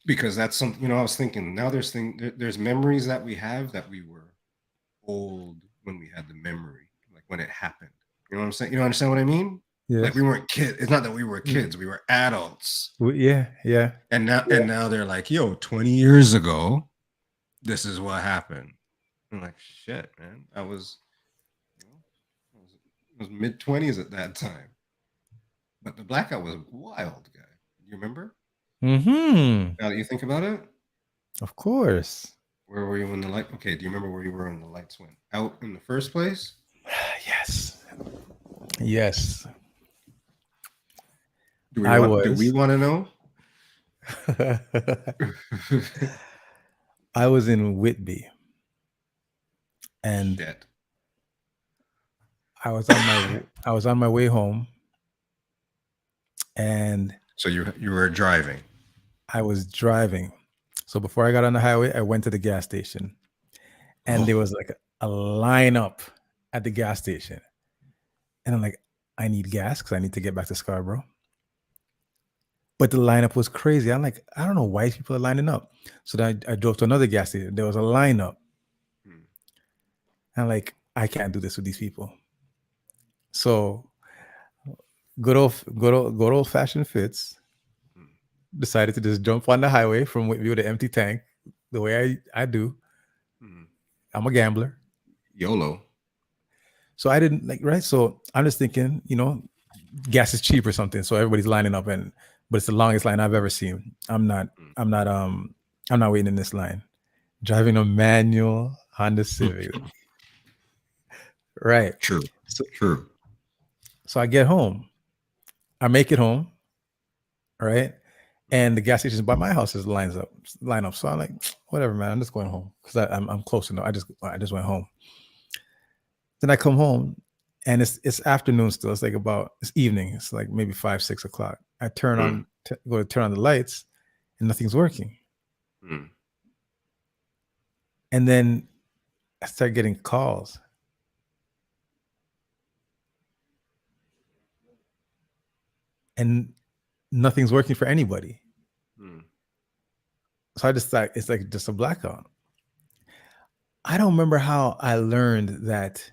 because that's something, I was thinking, now there's memories that we have that we were old when we had the memory, like when it happened. You know what I'm saying? You understand what I mean? Yes. Like we weren't kids. It's not that we were kids. We were adults. Yeah. And now they're like, yo, 20 years ago, this is what happened. I'm like, shit, man. I was mid-20s at that time. But the blackout was wild, guy. You remember? Mm-hmm. Now that you think about it, Of course. where were you when the light? Okay, do you remember where you were when the lights went out in the first place? Yes. Yes. Do we I want? Do we was. want to know? I was in Whitby, and Shit. I was on my way home, and So you were driving. I was driving. So before I got on the highway, I went to the gas station, and there was like a lineup at the gas station, and I'm like, I need gas because I need to get back to Scarborough. But the lineup was crazy. I'm like, I don't know why people are lining up. So then I drove to another gas station. There was a lineup. Hmm. And I'm like, I can't do this with these people. So good old fashioned Fitz decided to just jump on the highway from Whitby with an empty tank, the way I do. I'm a gambler. YOLO. So I didn't right. So I'm just thinking, gas is cheap or something. So everybody's lining up, but it's the longest line I've ever seen. I'm not waiting in this line. Driving a manual Honda Civic. Right. True. True. So I get home. I make it home. Right. And the gas station by my house line up. So I'm like, whatever, man. I'm just going home because I'm close enough. I just went home. Then I come home and it's afternoon still. It's evening. It's like maybe 5, 6 o'clock. I go to turn on the lights and nothing's working. And then I start getting calls. And nothing's working for anybody. So I just thought it's like just a blackout. I don't remember how I learned that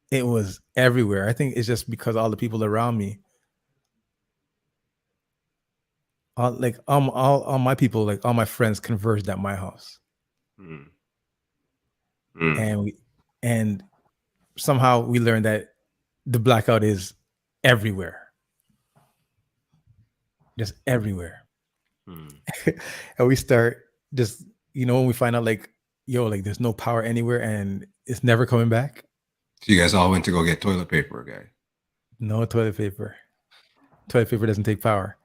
it was everywhere. I think it's just because all the people around me, all my people, like all my friends converged at my house. And somehow we learned that the blackout is everywhere. Just everywhere. And we start just, when we find out there's no power anywhere and it's never coming back. So you guys all went to go get toilet paper, guy? No toilet paper. Toilet paper doesn't take power.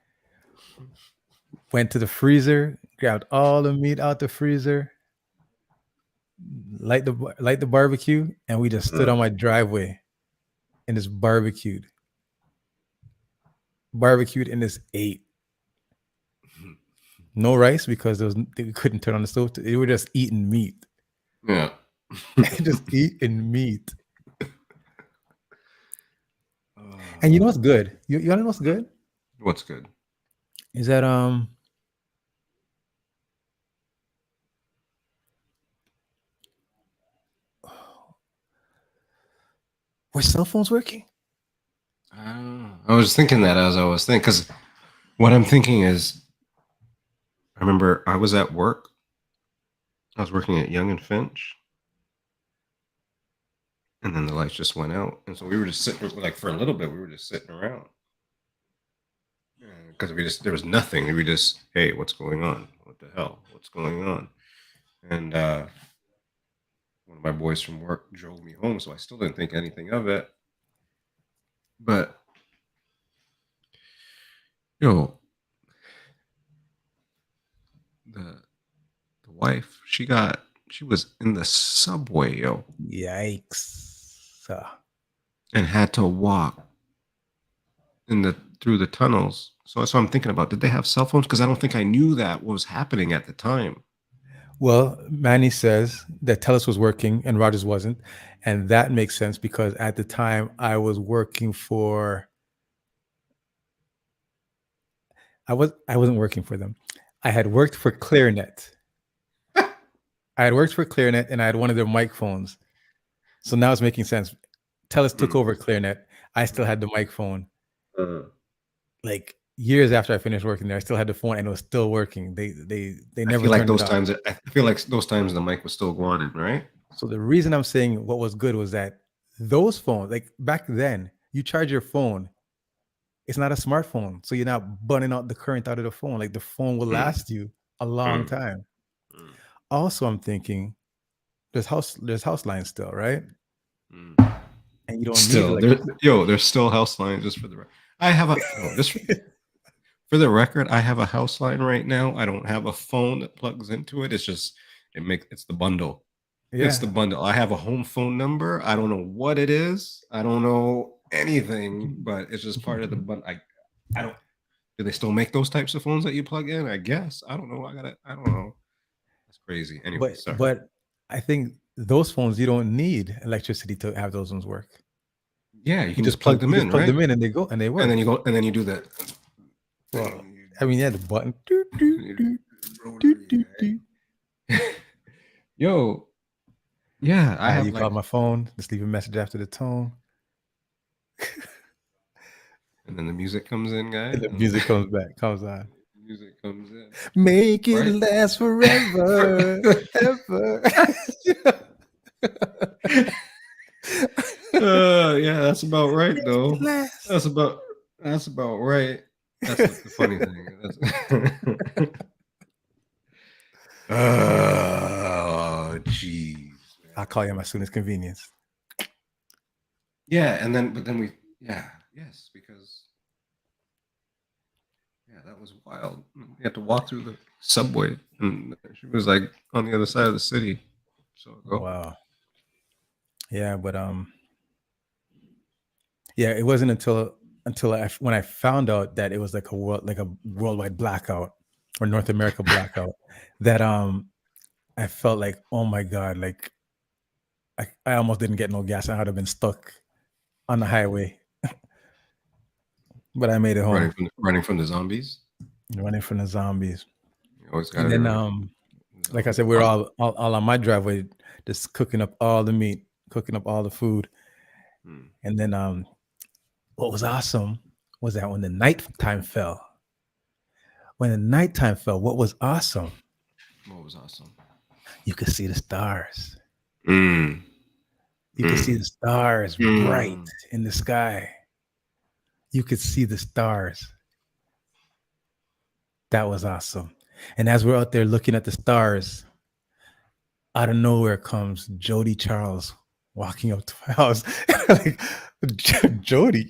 Went to the freezer, grabbed all the meat out the freezer, light the barbecue, and we just stood on my driveway and just barbecued and just ate. No rice because they couldn't turn on the stove. They were just eating meat. Yeah. Just eating meat. And you know what's good? You want to know what's good? What's good? Is that were cell phones working? I was thinking that as I was thinking, because what I'm thinking is, I remember I was at work. I was working at Young and Finch. And then the lights just went out. And so we were just sitting, like for a little bit, we were just sitting around. Because there was nothing. We just, hey, what's going on? What the hell? What's going on? And one of my boys from work drove me home, so I still didn't think anything of it. But, the wife, she was in the subway, yo. Yikes. And had to walk through the tunnels. So that's what I'm thinking about. Did they have cell phones? Because I don't think I knew that was happening at the time. Well, Manny says that Telus was working and Rogers wasn't. And that makes sense because at the time I was working for... I wasn't working for them. I had worked for ClearNet. And I had one of their mic phones. So now it's making sense. Telus took over ClearNet. I still had the mic phone. Like years after I finished working there, I still had the phone and it was still working. They never turned it off. I feel like those times the mic was still going in, right? So the reason I'm saying what was good was that those phones, like back then, you charge your phone it's not a smartphone, so you're not burning out the current out of the phone. Like the phone will last you a long time. Also, I'm thinking there's house lines still, right? And you don't Still, need there's still house lines. Just for the record, I have a for the record, I have a house line right now. I don't have a phone that plugs into it. It's just it's the bundle. Yeah. It's the bundle. I have a home phone number. I don't know what it is. I don't know anything, but it's just part of the bundle. I don't. Do they still make those types of phones that you plug in? I guess. I don't know. I don't know. That's crazy. Anyway, sorry. But I think those phones, you don't need electricity to have those ones work. Yeah, you can just plug them in, plug right? them in and they go and they work. And then you do that. Well, I mean, yeah, the button. Yo, yeah, I have you call my phone. Just leave a message after the tone. And then the music comes in, guys. And the music comes on. Music comes in. Make it last forever, ever. Yeah, that's about right, though. That's about right. That's the funny thing. Oh, jeez. I'll call you at my soonest convenience. Yeah, but then yes, because that was wild. You had to walk through the subway, and she was like on the other side of the city. So wow. Yeah, but yeah, it wasn't until when I found out that it was like a worldwide blackout or North America blackout that I felt like, oh my God, like I almost didn't get no gas. I would have been stuck on the highway. But I made it home. Running from the zombies. Running from the zombies. You always got and then like I said, we were all on my driveway, just cooking up all the meat, cooking up all the food. And then what was awesome was that when the nighttime fell. When the nighttime fell, what was awesome? What was awesome? You could see the stars. You could see the stars bright in the sky. You could see the stars. That was awesome. And as we're out there looking at the stars, out of nowhere comes Jody Charles walking up to my house. Like, Jody.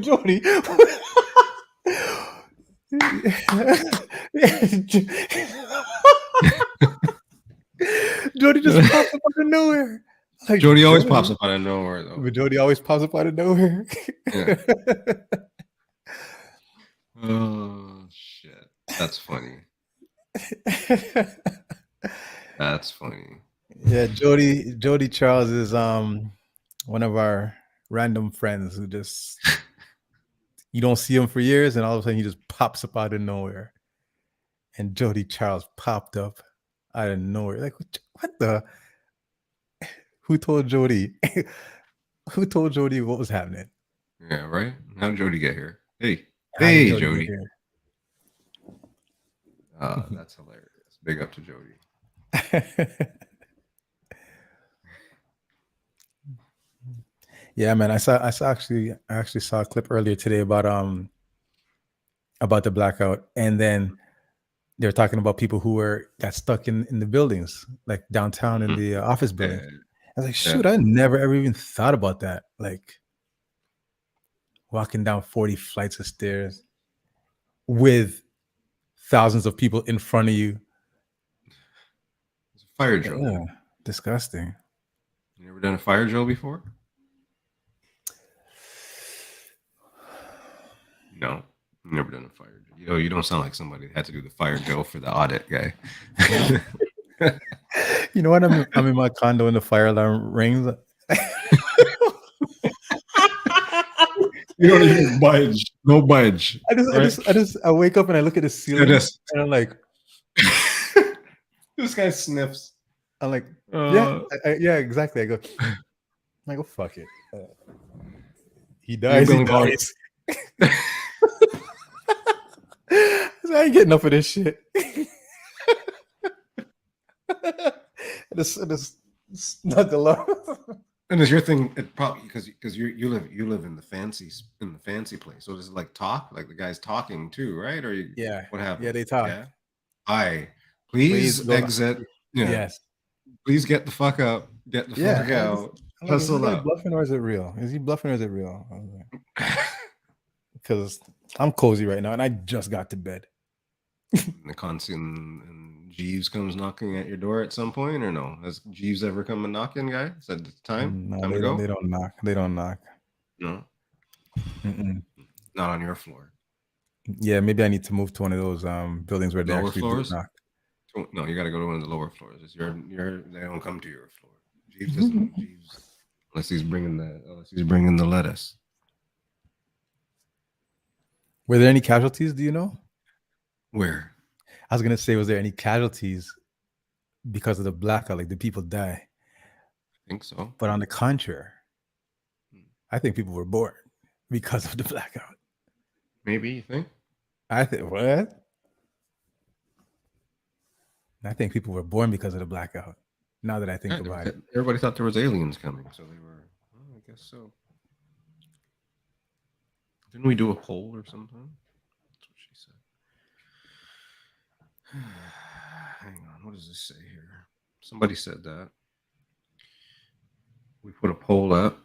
Jody. Jody just pops up out of nowhere. Like, Jody always pops up out of nowhere, though. But Jody always pops up out of nowhere. Yeah. Oh shit, that's funny. That's funny. Yeah, Jody Charles is one of our random friends who just you don't see him for years, and all of a sudden he just pops up out of nowhere. And Jody Charles popped up out of nowhere. Like, what the? Who told Jody? Who told Jody what was happening? Yeah, right. How did Jody get here? Hey, Jody. That's hilarious. Big up to Jody. Yeah, man. I actually saw a clip earlier today about the blackout, and then they were talking about people who got stuck in the buildings, like downtown in the office building. Yeah. I was like, shoot, I never ever even thought about that. Like walking down 40 flights of stairs with thousands of people in front of you. It's a fire drill. Yeah, disgusting. You never done a fire drill before? No, never done a fire drill. You don't sound like somebody that had to do the fire drill for the audit guy. You know what? I'm in my condo and the fire alarm rings. You don't even budge. No budge. I wake up and I look at the ceiling and I'm like, this guy sniffs. I'm like, yeah, exactly. I go, oh, fuck it. He dies. He dies. I ain't getting enough of this shit. I just Not the low. And is your thing? It probably because you live in the fancy place. So does it like talk? Like the guy's talking too, right? Or you, Yeah. what happens? Yeah, they talk. Yeah. Hi, Please please go. exit. Yeah. Yes. Please get the fuck up. Get the Yeah. fuck out. I'm like, is this Hustle guy up. bluffing or is it real? Is he bluffing or is it real? Because I'm cozy right now and I just got to bed. The constant and Jeeves comes knocking at your door at some point, or no? Has Jeeves ever come and knocking, guy? Said it's time. No, Time they to don't. go. They don't knock. They don't knock. No, Mm-mm. not on your floor. Yeah, maybe I need to move to one of those buildings where they Lower actually floors? do knock. No, you got to go to one of the lower floors. It's your. They don't come to your floor. Jeeves doesn't. Jeeves, unless he's bringing the lettuce. Were there any casualties? Do you know? Where? I was gonna say, was there any casualties because of the blackout? Like, did people die? I think so. But on the contrary, I think people were born because of the blackout. Maybe you think? I think what? I think people were born because of the blackout. Now that I think about it, Everybody thought there was aliens coming, so they were. Oh, I guess so. Didn't we do a poll or something? That's what she said. Hang on, what does this say here? Somebody said that. We put a poll up.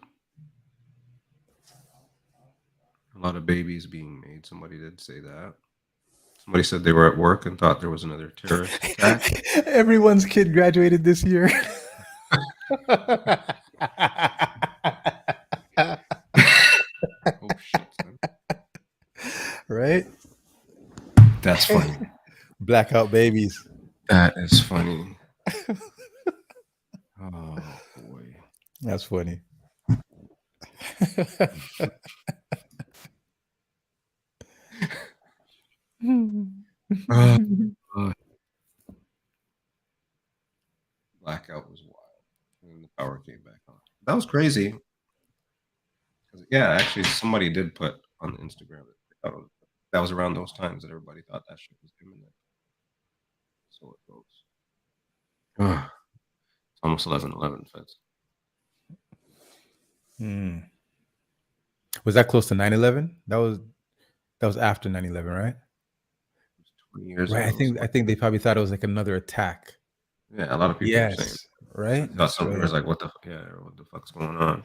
A lot of babies being made. Somebody did say that. Somebody said they were at work and thought there was another terrorist attack. everyone's kid graduated this year. Oh shit! Man. Right? That's funny. Blackout babies. That is funny. Oh boy. That's funny. Blackout was wild. And then the power came back on. That was crazy. Yeah, actually, somebody did put on Instagram that was around those times that everybody thought that shit was imminent. So it goes. It's almost 11:11, Fitz. Was that close to 9/11? That was after 9/11, right? 20 years Right. ago. I think they probably thought it was like another attack. Yeah, a lot of people were saying. Yes. Right. I thought somebody was like, what the fuck's going on?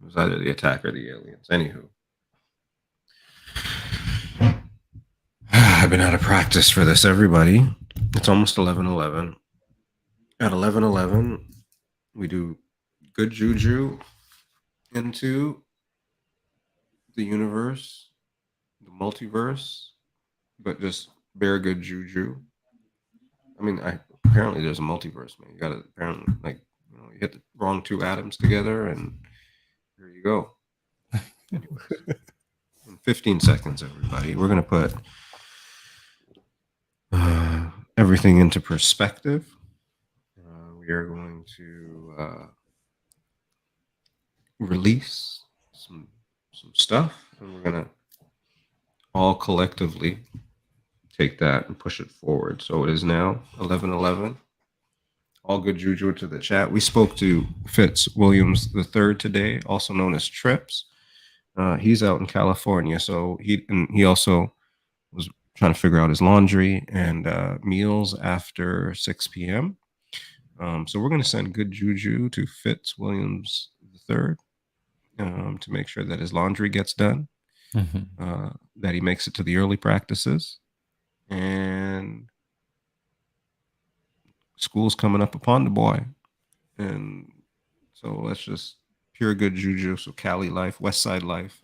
It was either the attack or the aliens. Anywho. I've been out of practice for this, everybody. It's almost 11:11. At 11:11, we do good juju into the universe, the multiverse, but just bare good juju. I mean, apparently there's a multiverse, man. You got to apparently you hit the wrong two atoms together, and here you go. Anyways, in 15 seconds, everybody, we're gonna put everything into perspective. We are going to release some stuff, and we're gonna all collectively take that and push it forward. So it is now 11:11. All good juju to the chat. We spoke to Fitz Williams III today, also known as Trips. He's out in California, so he also was trying to figure out his laundry and meals after 6 p.m. So we're going to send good juju to Fitz Williams III to make sure that his laundry gets done, that he makes it to the early practices, and school's coming up upon the boy. And so let's just pure good juju. So Cali life, West Side life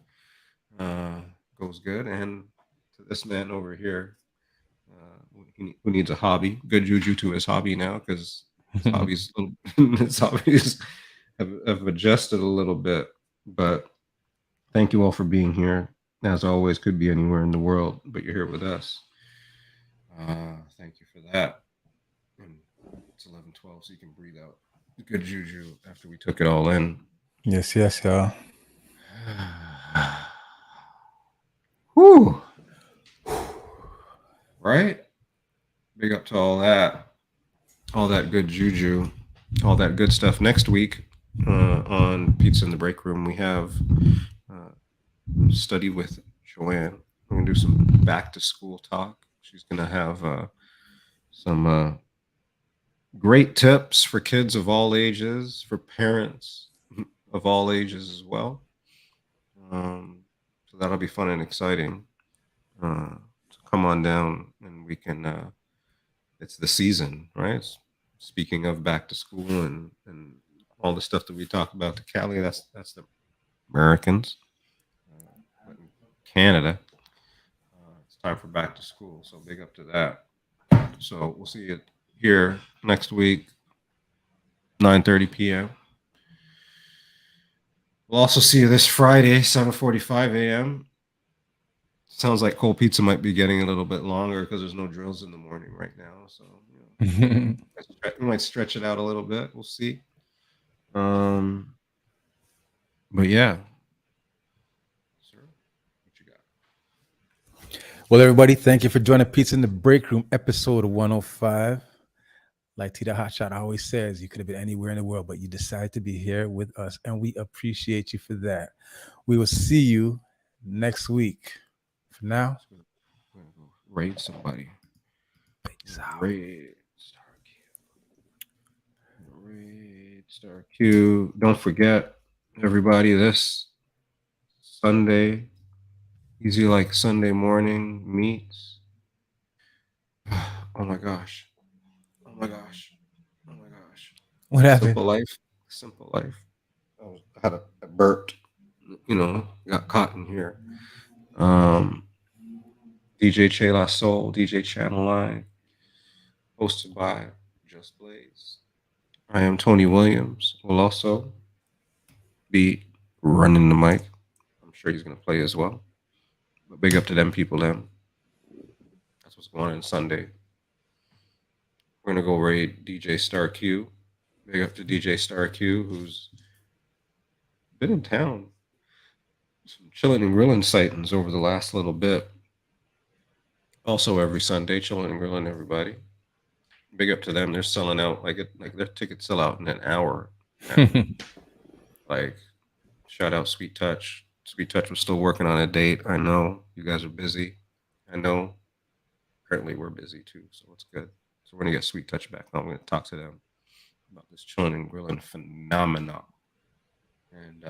goes good. And to this man over here, who needs a hobby, good juju to his hobby now, because his hobbies have adjusted a little bit. But thank you all for being here. As always, could be anywhere in the world, but you're here with us. Thank you for that. And it's 11:12, so you can breathe out good juju after we took it all in. Yes, y'all. Whew. Right? Big up to all that good juju. all that good stuff. Next week on Pizza in the Break Room, we have study with Joanne. We're gonna do some back to school talk. She's gonna have some great tips for kids of all ages, for parents of all ages as well. So that'll be fun and exciting. So come on down and we can. It's the season, right? Speaking of back to school and all the stuff that we talk about to Cali, that's the Americans. But in Canada, it's time for back to school. So big up to that. So we'll see you here next week, 9:30 p.m. We'll also see you this Friday, 7:45 a.m. Sounds like cold pizza might be getting a little bit longer because there's no drills in the morning right now. So we might stretch it out a little bit. We'll see. But yeah, sir, what you got? Well, everybody, thank you for joining Pizza in the Break Room, episode 105. Like Tita Hotshot always says, you could have been anywhere in the world, but you decided to be here with us, and we appreciate you for that. We will see you next week. For now, We're gonna go raid somebody. peace out. Raid Star Q. Raid Star Q. Don't forget, everybody, this Sunday, Easy Like Sunday Morning meets. Oh my gosh. Oh my gosh. Oh my gosh. What happened? Simple Life. Simple Life. I had a burped, got caught in here. DJ Che La Soul, DJ Channel Line, hosted by Just Blaze. I am Tony Williams. Will also be running the mic. I'm sure he's going to play as well. But big up to them people, them. That's what's going on Sunday. We're going to go raid DJ Star Q. Big up to DJ Star Q, who's been in town. Some chilling and grilling sightings over the last little bit. Also every Sunday, chilling and grilling everybody. Big up to them. They're selling out like their tickets sell out in an hour. Like, shout out Sweet Touch. Sweet Touch was still working on a date. I know you guys are busy. I know. Currently we're busy too, so it's good. So we're gonna get Sweet Touch back on. We're gonna talk to them about this chilling and grilling phenomenon and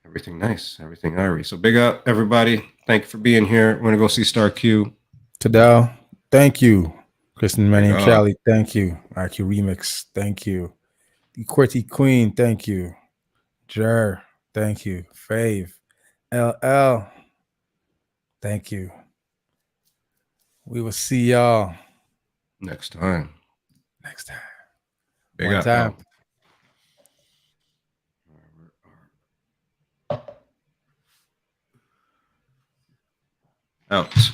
everything nice, everything Irie. So big up everybody. Thank you for being here. We're gonna go see Star Q. Tadal, thank you. Kristen Manny and God. Cali, thank you. IQ Remix, thank you. The QWERTY Queen, thank you. Jer, thank you. Fave, LL, thank you. We will see y'all Next time. Big One up, time. y'all. Out.